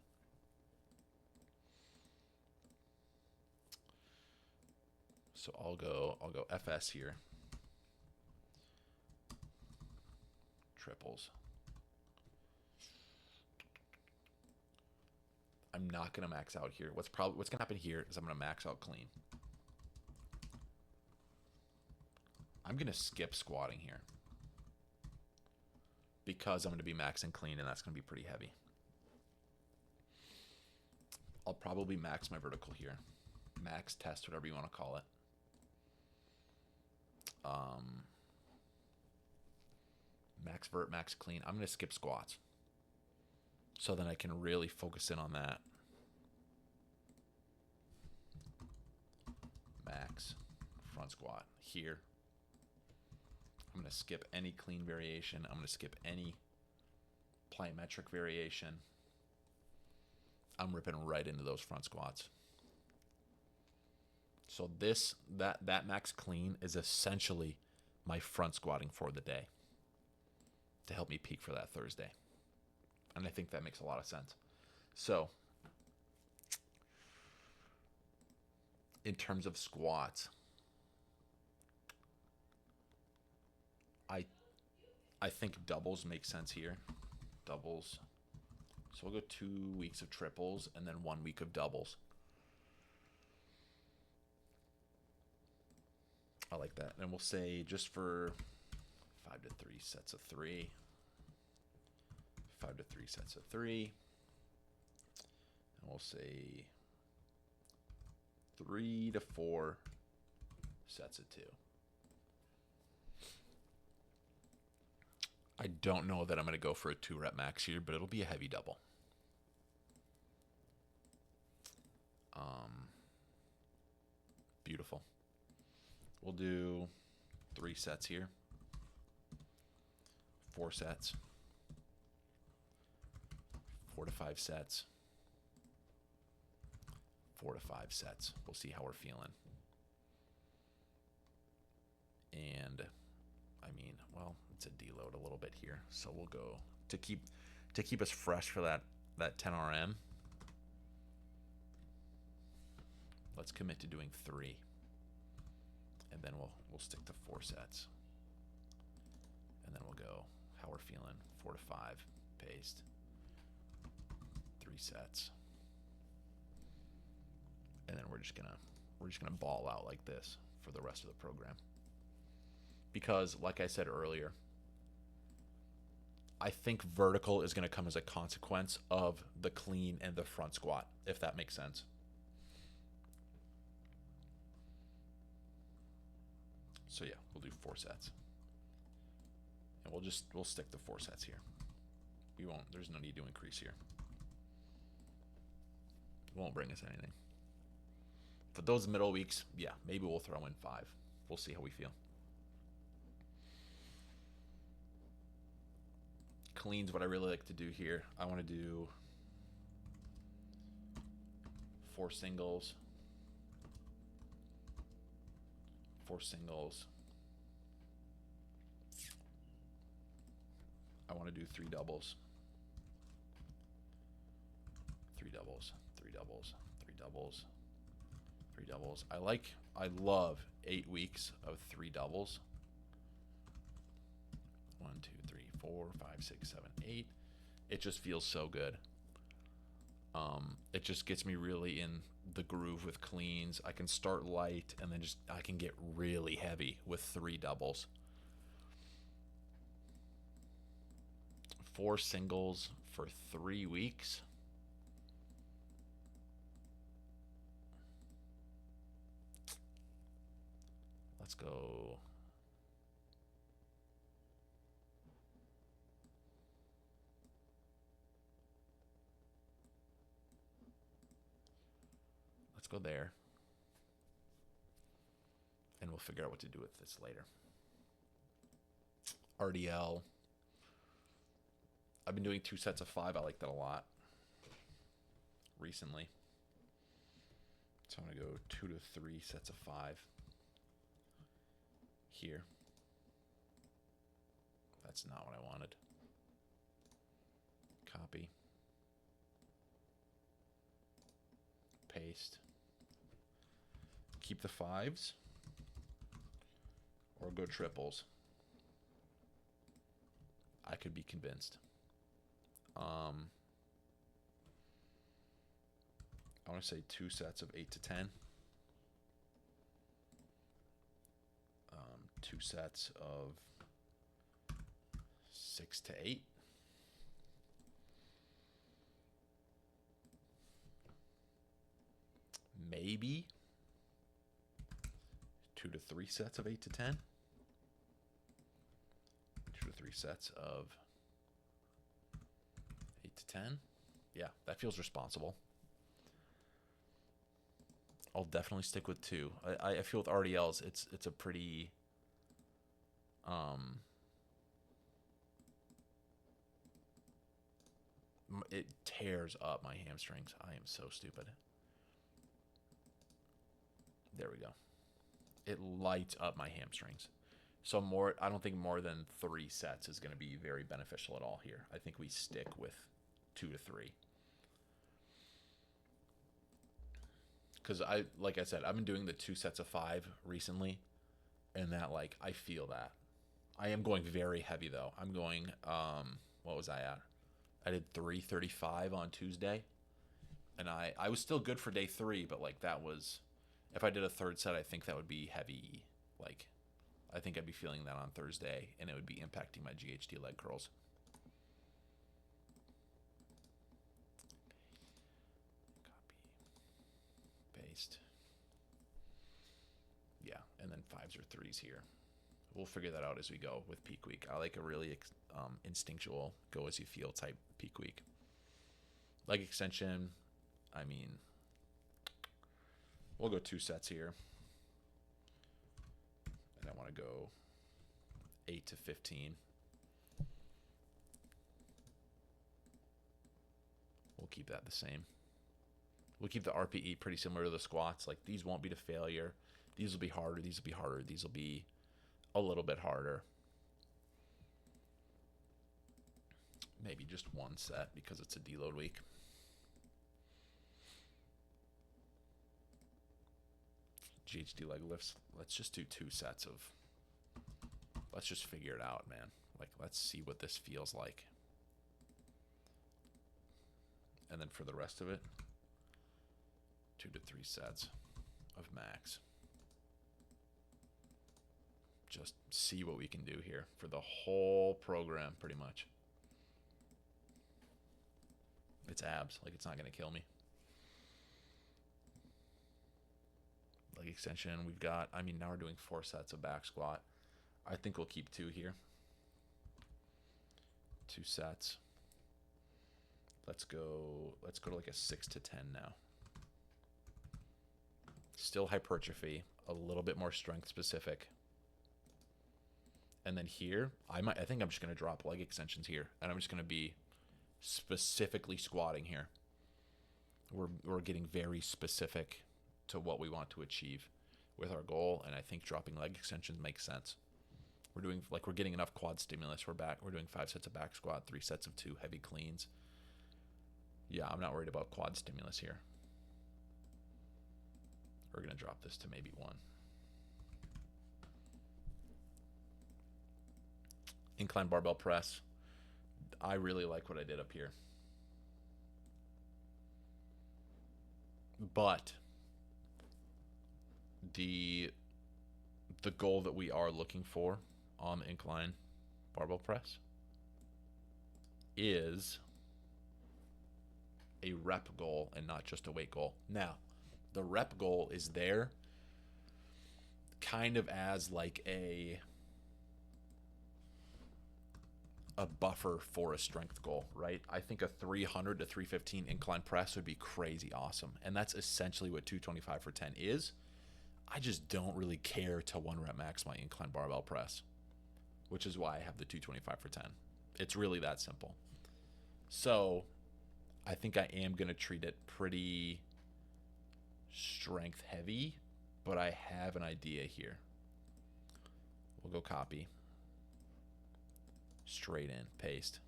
So I'll go FS here. Triples. I'm not going to max out here. What's going to happen here is I'm going to max out clean. I'm going to skip squatting here because I'm going to be maxing clean, and that's going to be pretty heavy. I'll probably max my vertical here. Max test, whatever you want to call it. Max vert, max clean. I'm going to skip squats. So then I can really focus in on that. Max front squat here. I'm going to skip any clean variation. I'm going to skip any plyometric variation. I'm ripping right into those front squats. So that max clean is essentially my front squatting for the day to help me peak for that Thursday. And I think that makes a lot of sense. So in terms of squats, I think doubles make sense here. Doubles. So we'll go 2 weeks of triples and then 1 week of doubles. I like that. And we'll say just for 5 to 3 sets of 3. 5 to 3 sets of 3. And we'll say 3 to 4 sets of 2. I don't know that I'm going to go for a 2 rep max here, but it'll be a heavy double. Beautiful. We'll do 3 sets here. 4 sets. 4 to 5 sets. 4 to 5 sets. We'll see how we're feeling. And I mean, well, it's a deload a little bit here, so we'll go to keep us fresh for that 10 RM. Let's commit to doing 3, and then we'll stick to 4 sets, and then we'll go how we're feeling. 4 to 5, paste. 3 sets, and then we're just gonna ball out like this for the rest of the program. Because, like I said earlier, I think vertical is going to come as a consequence of the clean and the front squat, if that makes sense. So yeah, we'll do 4 sets. And we'll stick to 4 sets here. There's no need to increase here. It won't bring us anything. For those middle weeks, yeah, maybe we'll throw in 5. We'll see how we feel. Clean's what I really like to do here. I want to do 4 singles. 4 singles. I want to do 3 doubles. 3 doubles. 3 doubles. 3 doubles. 3 doubles. I love 8 weeks of 3 doubles. 1, 2, 3, 4, 5, 6, 7, 8. It just feels so good. It just gets me really in the groove with cleans. I can start light and then I can get really heavy with 3 doubles. 4 singles for 3 weeks. Let's go. Let's go there. And we'll figure out what to do with this later. RDL. I've been doing 2 sets of 5. I like that a lot recently. So I'm going to go 2 to 3 sets of 5 here. That's not what I wanted. Copy. Paste. Keep the 5s or go triples. I could be convinced. I want to say 2 sets of 8 to 10. 2 sets of 6 to 8. Maybe 2 to 3 sets of 8 to 10. 2 to 3 sets of 8 to 10. Yeah, that feels responsible. I'll definitely stick with 2. I feel with RDLs, it's a pretty it tears up my hamstrings. I am so stupid. There we go. It lights up my hamstrings. So I don't think more than 3 sets is going to be very beneficial at all here. I think we stick with 2 to 3. Because like I said, I've been doing the 2 sets of 5 recently, and that, like, I feel that. I am going very heavy though. I'm going, what was I at? I did 335 on Tuesday, and I was still good for day 3, but like that was, if I did a 3rd set, I think that would be heavy. Like, I think I'd be feeling that on Thursday, and it would be impacting my GHD leg curls. Copy, paste. Yeah, and then 5s or 3s here. We'll figure that out as we go with peak week. I like a really instinctual, go as you feel type peak week. Leg extension, I mean, we'll go 2 sets here. And I want to go 8 to 15. We'll keep that the same. We'll keep the RPE pretty similar to the squats. Like, these won't be to failure. These will be harder. These will be harder. These will be a little bit harder. Maybe just one set because it's a deload week. GHD leg lifts. Let's just do 2 sets of. Let's just figure it out, man. Like, let's see what this feels like. And then for the rest of it, 2 to 3 sets of max. Just see what we can do here for the whole program, pretty much. It's abs. Like, it's not going to kill me. Leg extension, we've got, I mean, now we're doing 4 sets of back squat. I think we'll keep 2 here. 2 sets. Let's go to like a 6 to 10 now. Still hypertrophy, a little bit more strength specific. And then here, I think I'm just going to drop leg extensions here, and I'm just going to be specifically squatting here. We're getting very specific to what we want to achieve with our goal, and I think dropping leg extensions makes sense. We're getting enough quad stimulus. We're doing 5 sets of back squat, 3 sets of 2 heavy cleans. Yeah, I'm not worried about quad stimulus here. We're going to drop this to maybe 1. Incline barbell press. I really like what I did up here. But the goal that we are looking for on the incline barbell press is a rep goal and not just a weight goal. Now, the rep goal is there kind of as like a buffer for a strength goal, right? I think a 300 to 315 incline press would be crazy awesome. And that's essentially what 225 for 10 is. I just don't really care to 1 rep max my incline barbell press, which is why I have the 225 for 10. It's really that simple. So I think I am going to treat it pretty strength heavy, but I have an idea here. We'll go copy. Straight in, paste.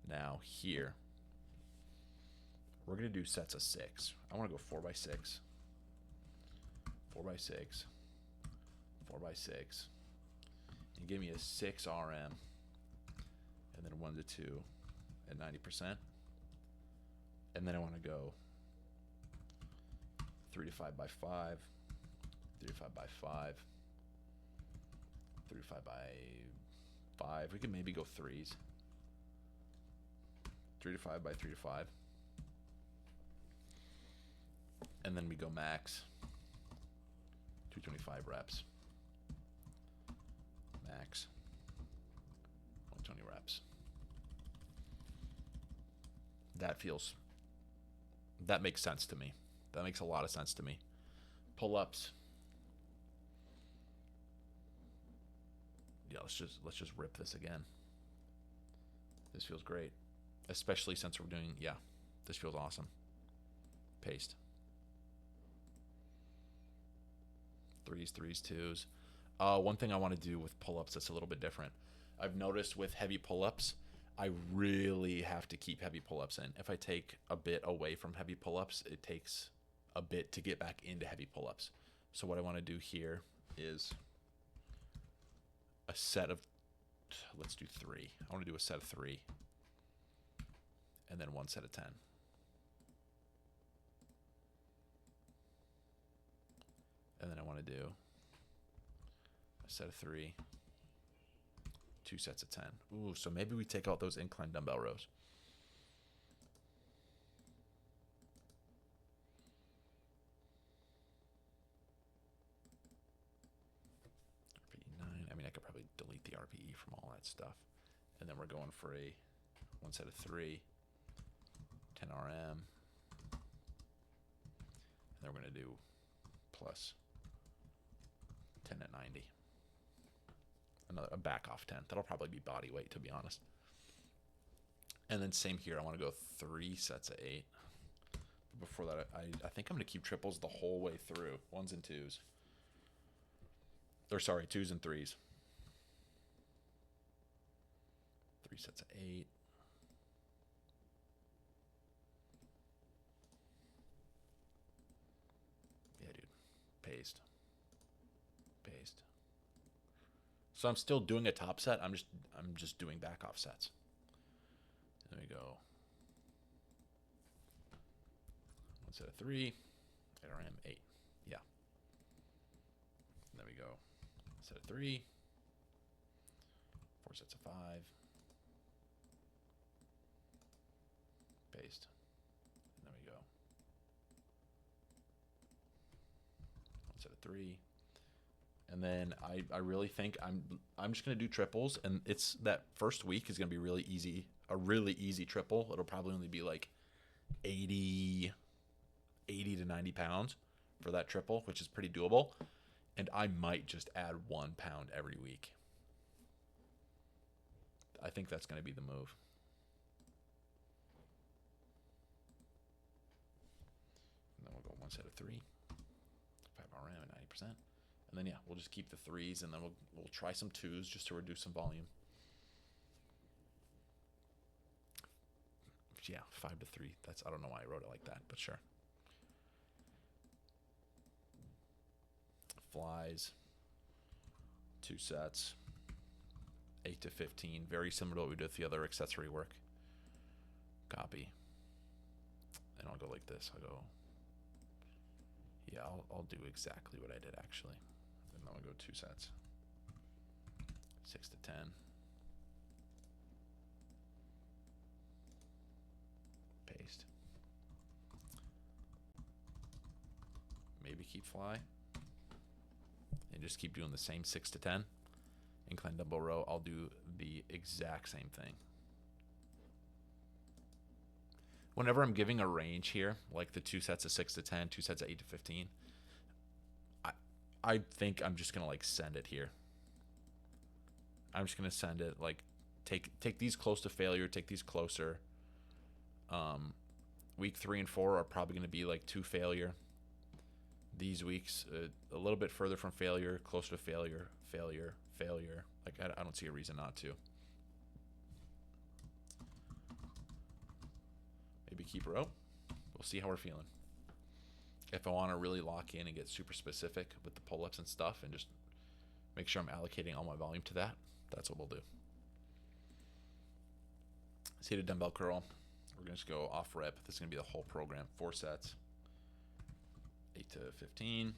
Now here, we're going to do sets of 6. I want to go 4x6. 4x6. 4x6. And give me a 6 RM. And then 1 to 2 at 90%. And then I want to go 3 to 5 by 5. 3 to 5 by 5. 3 to 5 by 5. We can maybe go 3s. 3 to 5 by 3 to 5. And then we go max. 225 reps. Max. 120 reps. That makes sense to me. That makes a lot of sense to me. Pull-ups. Yeah, let's just rip this again. This feels great. Especially since we're doing, yeah, this feels awesome. Paste. 3s, 2s. One thing I want to do with pull-ups that's a little bit different. I've noticed with heavy pull-ups, I really have to keep heavy pull-ups in. If I take a bit away from heavy pull-ups, it takes a bit to get back into heavy pull-ups. So what I want to do here is a set of, let's do 3. I want to do a set of 3. And then 1 set of 10. And then I want to do a set of 3, 2 sets of 10. Ooh, so maybe we take out those incline dumbbell rows. RPE 9. I mean, I could probably delete the RPE from all that stuff. And then we're going for a 1 set of 3, 10 RM. And then we're going to do plus 10 at 90. a back off 10. That'll probably be body weight, to be honest. And then same here. I want to go 3 sets of 8. Before that, I think I'm going to keep triples the whole way through. 1s and 2s. Or sorry, 2s and 3s. 3 sets of 8. Yeah, dude. Paste. So I'm still doing a top set. I'm just doing back off sets. There we go. 1 set of 3. ARM 8. Yeah. There we go. Set of 3. 4 sets of 5. Paste. And there we go. 1 set of 3. And then I really think I'm just gonna do triples, and it's that first week is gonna be really easy, a really easy triple. It'll probably only be like 80 to 90 pounds for that triple, which is pretty doable. And I might just add 1 pound every week. I think that's gonna be the move. And then we'll go 1 set of 3, 5 RM at 90%. And then, yeah, we'll just keep the 3s, and then we'll try some 2s just to reduce some volume. Yeah, 5 to 3. I don't know why I wrote it like that, but sure. Flies. 2 sets. 8 to 15. Very similar to what we did with the other accessory work. Copy. And I'll go like this. I'll go... Yeah, I'll do exactly what I did, actually. And then I'll go 2 sets. 6 to 10. Paste. Maybe keep fly. And just keep doing the same 6 to 10. Incline dumbbell row, I'll do the exact same thing. Whenever I'm giving a range here, like the 2 sets of 6 to 10, 2 sets of 8 to 15, I think I'm just gonna like send it here. I'm just gonna send it like take these close to failure, take these closer. Week 3 and 4 are probably gonna be like 2 failure. These weeks a little bit further from failure, closer to failure, failure, failure. Like I don't see a reason not to. Maybe keep row. We'll see how we're feeling. If I want to really lock in and get super specific with the pull-ups and stuff and just make sure I'm allocating all my volume to that, that's what we'll do. Seated dumbbell curl. We're going to just go off rep. This is going to be the whole program. 4 sets. 8 to 15.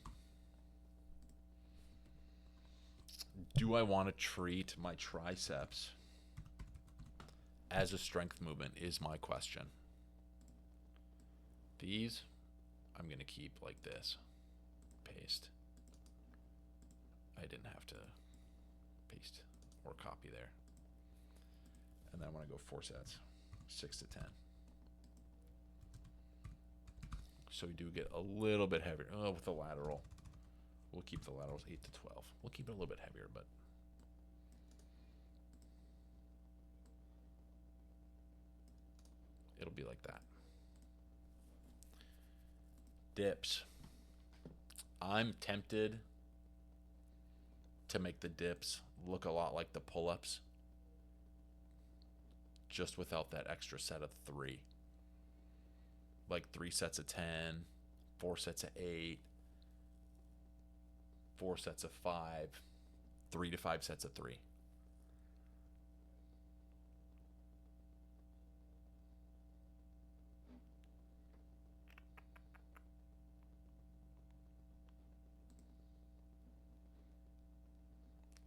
Do I want to treat my triceps as a strength movement is my question. These I'm going to keep like this. Paste. I didn't have to paste or copy there. And then I want to go 4 sets. 6 to 10. So we do get a little bit heavier. Oh, with the lateral. We'll keep the laterals 8 to 12. We'll keep it a little bit heavier, but it'll be like that. Dips. I'm tempted to make the dips look a lot like the pull-ups, just without that extra set of 3. Like 3 sets of 10, 4 sets of 8, 4 sets of 5, 3 to 5 sets of 3.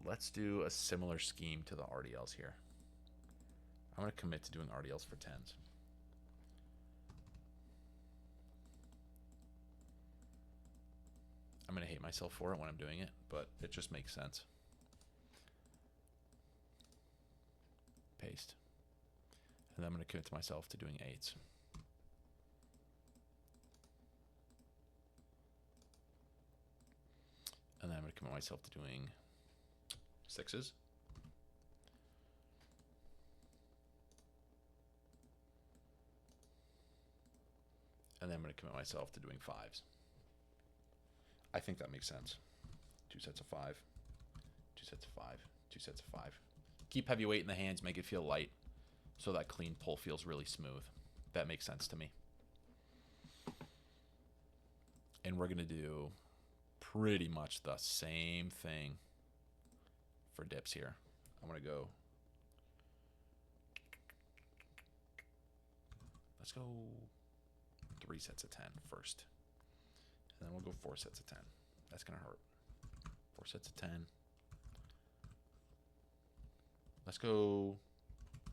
Let's do a similar scheme to the RDLs here. I'm going to commit to doing RDLs for 10s. I'm going to hate myself for it when I'm doing it, but it just makes sense. Paste. And then I'm going to commit to myself to doing 8s. And then I'm going to commit myself to doing 6s. And then I'm going to commit myself to doing 5s. I think that makes sense. 2 sets of 5, 2 sets of 5, 2 sets of 5. Keep heavy weight in the hands, make it feel light, so that clean pull feels really smooth. That makes sense to me. And we're going to do pretty much the same thing for dips here. I'm going to go, let's go 3 sets of 10 first. And then we'll go 4 sets of 10. That's going to hurt. 4 sets of 10. Let's go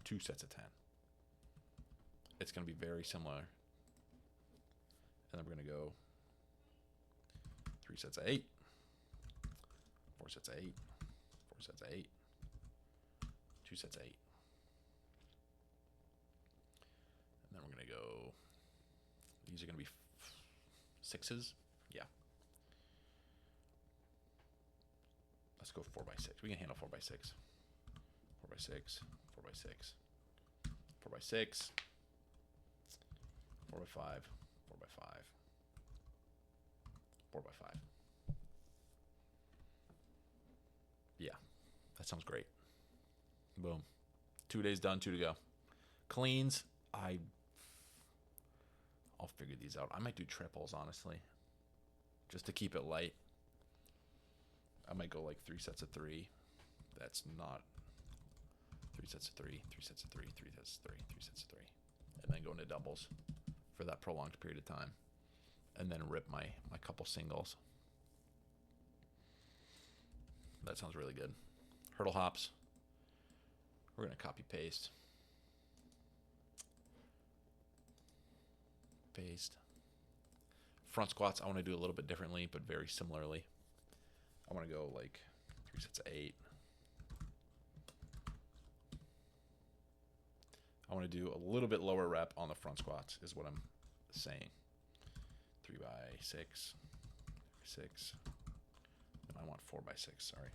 2 sets of 10. It's going to be very similar. And then we're going to go 3 sets of 8. 4 sets of 8. 4 sets of 8. 2 sets of 8. And then we're going to go, these are going to be 6s. Yeah. Let's go 4 by 6. We can handle 4 by 6. 4 by 6. 4 by 6. 4 by 6. 4 by 5. 4 by 5. 4 by 5. Yeah, that sounds great. Boom. 2 days done, 2 to go. Cleans, I'll figure these out. I might do triples, honestly, just to keep it light. I might go like 3 sets of 3. That's not 3 sets of 3, 3 sets of 3, 3 sets of 3, 3 sets of 3, and then go into doubles for that prolonged period of time, and then rip my couple singles. That sounds really good. Hurdle hops. We're gonna copy paste. Paste. Front squats, I want to do a little bit differently, but very similarly. I want to go like 3 sets of 8. I want to do a little bit lower rep on the front squats is what I'm saying. 3 by 6. 6. And I want 4 by 6, sorry.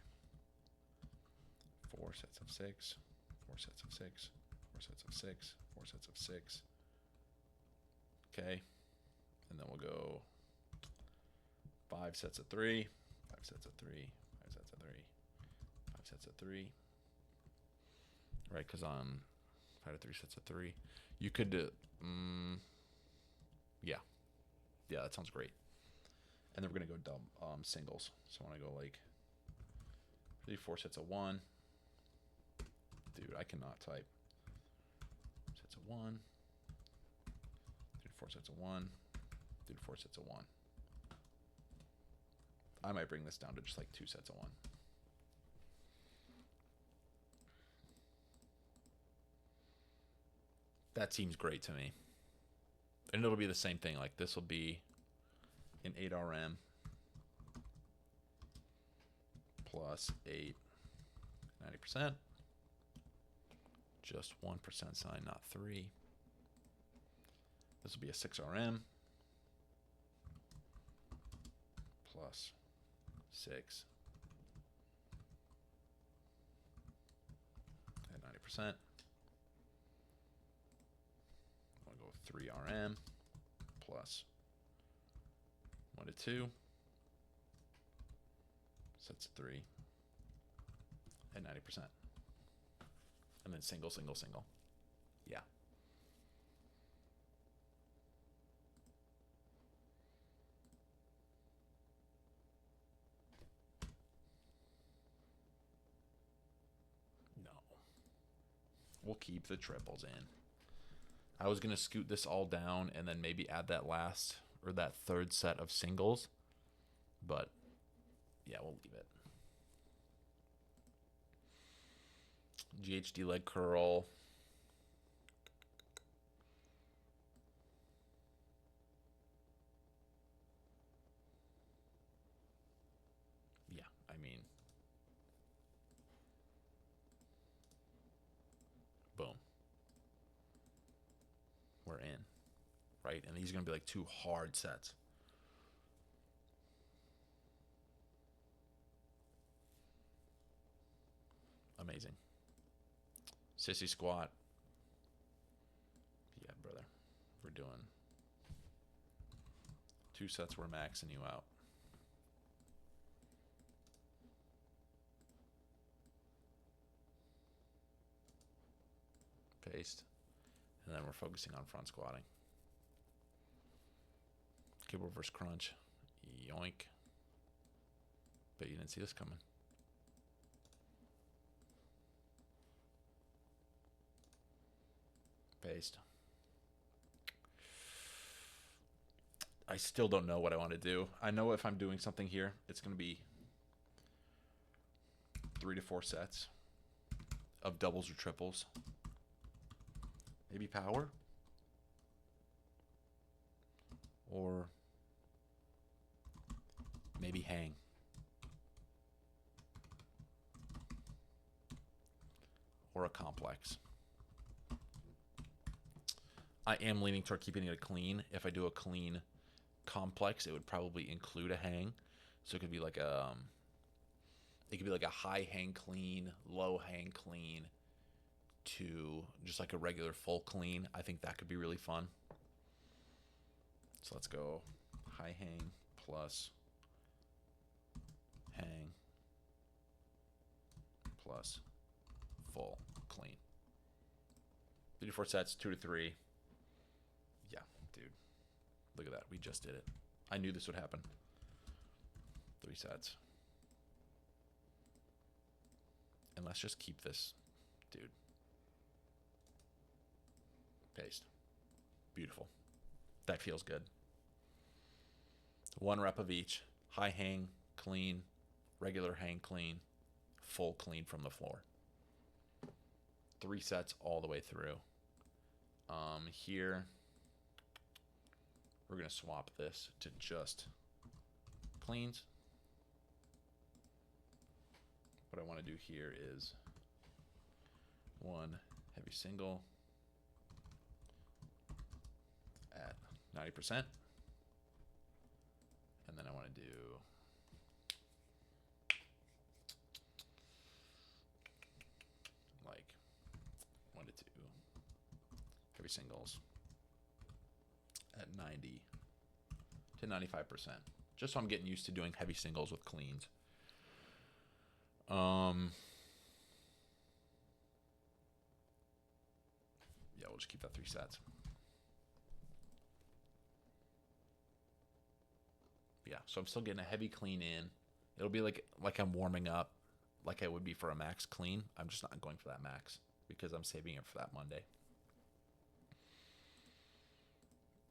4 sets of 6. 4 sets of 6. 4 sets of 6. 4 sets of 6. Okay. And then we'll go 5 sets of 3. 5 sets of 3. 5 sets of 3. 5 sets of 3. Right, because on 5 to 3 sets of 3, you could do, yeah, that sounds great. And then we're gonna go singles. So I want to go like 4 sets of 1. Dude, I cannot type. Sets of 1. Dude, 4 sets of 1. Dude, 4 sets of 1. I might bring this down to just like 2 sets of 1. That seems great to me. And it'll be the same thing. Like this will be an 8 RM plus 8, 90%. Just 1% sign, not 3. This will be a 6 RM plus 6 at 90%. I'll go 3 RM plus 1 to 2 sets of 3 at 90%. And then single, single, single. Yeah. No. We'll keep the triples in. I was going to scoot this all down and then maybe add that last or that third set of singles. But yeah, we'll leave it. GHD leg curl. Yeah, I mean, boom. We're in, right? And these are going to be like 2 hard sets. Amazing. Sissy squat. Yeah, brother. We're doing 2 sets we're maxing you out. Paste. And then we're focusing on front squatting. Cable reverse crunch. Yoink. Bet you didn't see this coming. Paste. I still don't know what I want to do. I know if I'm doing something here, it's going to be 3 to 4 sets of doubles or triples. Maybe power. Or maybe hang. Or a complex. I am leaning toward keeping it clean. If I do a clean complex, it would probably include a hang. So it could be like a high hang clean, low hang clean to just like a regular full clean. I think that could be really fun. So let's go high hang plus hang plus full clean. 3 to 4 sets, 2 to 3. Yeah, dude. Look at that. We just did it. I knew this would happen. 3 sets. And let's just keep this, dude. Paste. Beautiful. That feels good. 1 rep of each. High hang, clean, regular hang, clean, full clean from the floor. 3 sets all the way through. Here, we're going to swap this to just cleans. What I want to do here is 1 heavy single at 90%. And then I want to do like 1 to 2 heavy singles at 90 to 95%. Just so I'm getting used to doing heavy singles with cleans. Yeah, we'll just keep that 3 sets. Yeah, so I'm still getting a heavy clean in. It'll be like I'm warming up like I would be for a max clean. I'm just not going for that max because I'm saving it for that Monday.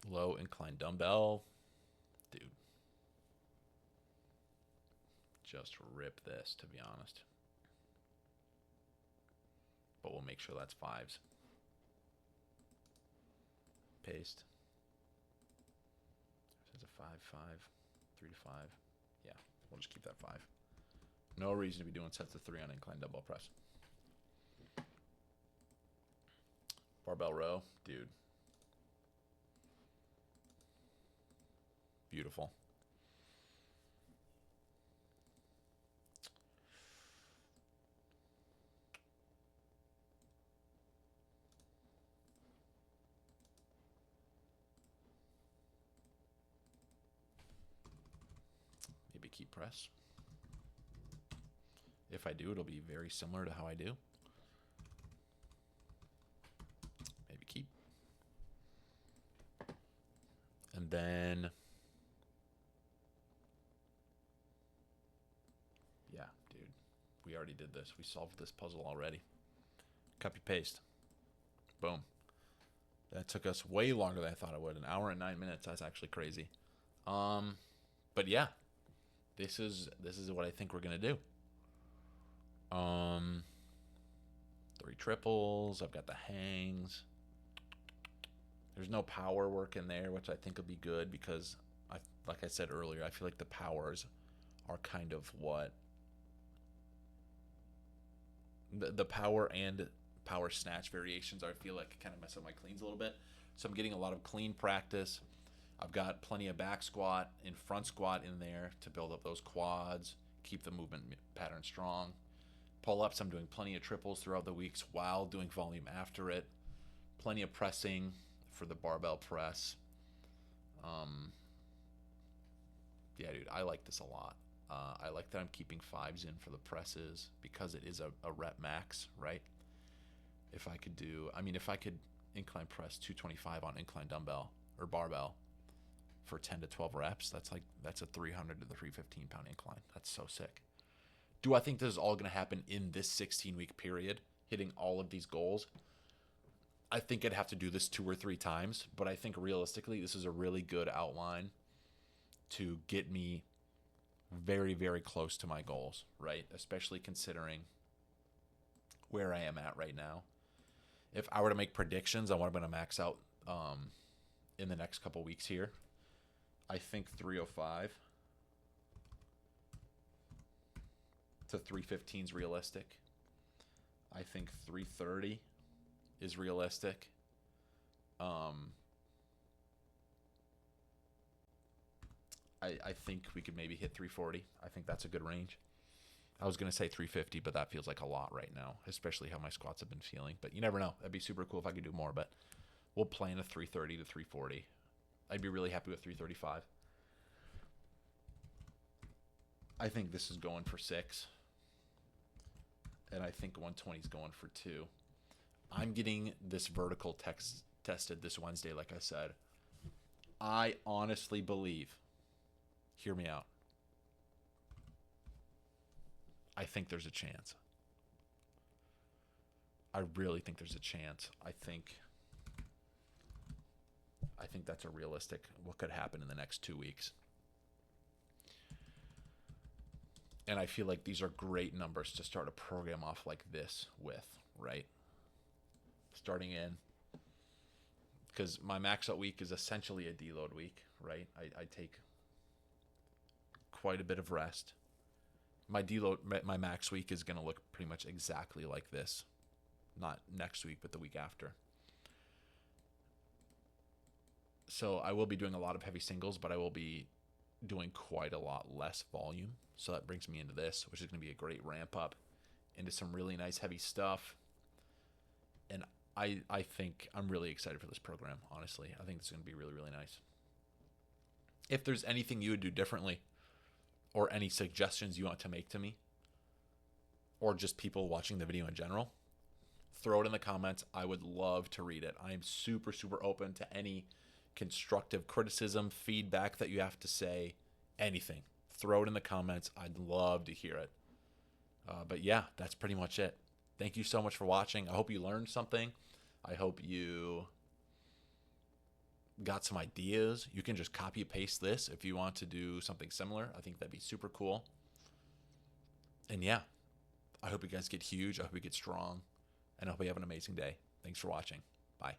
Low incline dumbbell. Dude. Just rip this, to be honest. But we'll make sure that's 5s. Paste. There's a 5, 5, 3 to 5. Yeah, we'll just keep that 5. No reason to be doing sets of 3 on incline dumbbell press. Barbell row, dude. Beautiful. Maybe keep press. If I do, it'll be very similar to how I do. Maybe keep. And then, yeah, dude, we already did this. We solved this puzzle already. Copy paste. Boom. That took us way longer than I thought it would. 1 hour and 9 minutes. That's actually crazy. But yeah, this is what I think we're gonna do. 3 triples. I've got the hangs. There's no power work in there, which I think will be good because, like I said earlier, I feel like the powers are kind of what the power and power snatch variations are. I feel like kind of mess up my cleans a little bit. So I'm getting a lot of clean practice. I've got plenty of back squat and front squat in there to build up those quads, keep the movement pattern strong. Pull-ups, I'm doing plenty of triples throughout the weeks while doing volume after it. Plenty of pressing for the barbell press. Yeah, dude, I like this a lot. I like that I'm keeping fives in for the presses because it is a rep max, right? If I could do, I mean, if I could incline press 225 on incline dumbbell or barbell for 10 to 12 reps, that's a 300 to the 315 pound incline. That's so sick. Do I think this is all going to happen in this 16-week period, hitting all of these goals? I think I'd have to do this 2 or 3 times, but I think realistically, this is a really good outline to get me very, very close to my goals, right? Especially considering where I am at right now. If I were to make predictions on what I'm going to max out in the next couple weeks here, I think 305 to 315 is realistic. I think 330 is realistic. I think we could maybe hit 340. I think that's a good range. I was going to say 350, but that feels like a lot right now, especially how my squats have been feeling. But you never know. That'd be super cool if I could do more, but we'll plan a 330 to 340. I'd be really happy with 335. I think this is going for 6. And I think 120 is going for 2. I'm getting this vertical tested this Wednesday, like I said. I honestly believe, hear me out, I think there's a chance. I really think there's a chance. I think that's a realistic what could happen in the next 2 weeks. And I feel like these are great numbers to start a program off like this with, right? Starting in, because my max out week is essentially a deload week, right? I take quite a bit of rest. My max week is going to look pretty much exactly like this. Not next week, but the week after. So I will be doing a lot of heavy singles, but I will be doing quite a lot less volume. So that brings me into this, which is going to be a great ramp up into some really nice heavy stuff. And I think I'm really excited for this program, honestly. I think it's going to be really, really nice. If there's anything you would do differently or any suggestions you want to make to me or just people watching the video in general, throw it in the comments. I would love to read it. I am super, super open to any constructive criticism, feedback that you have to say, anything. Throw it in the comments. I'd love to hear it. But yeah, that's pretty much it. Thank you so much for watching. I hope you learned something. I hope you got some ideas. You can just copy and paste this if you want to do something similar. I think that'd be super cool. And yeah, I hope you guys get huge. I hope you get strong. And I hope you have an amazing day. Thanks for watching. Bye.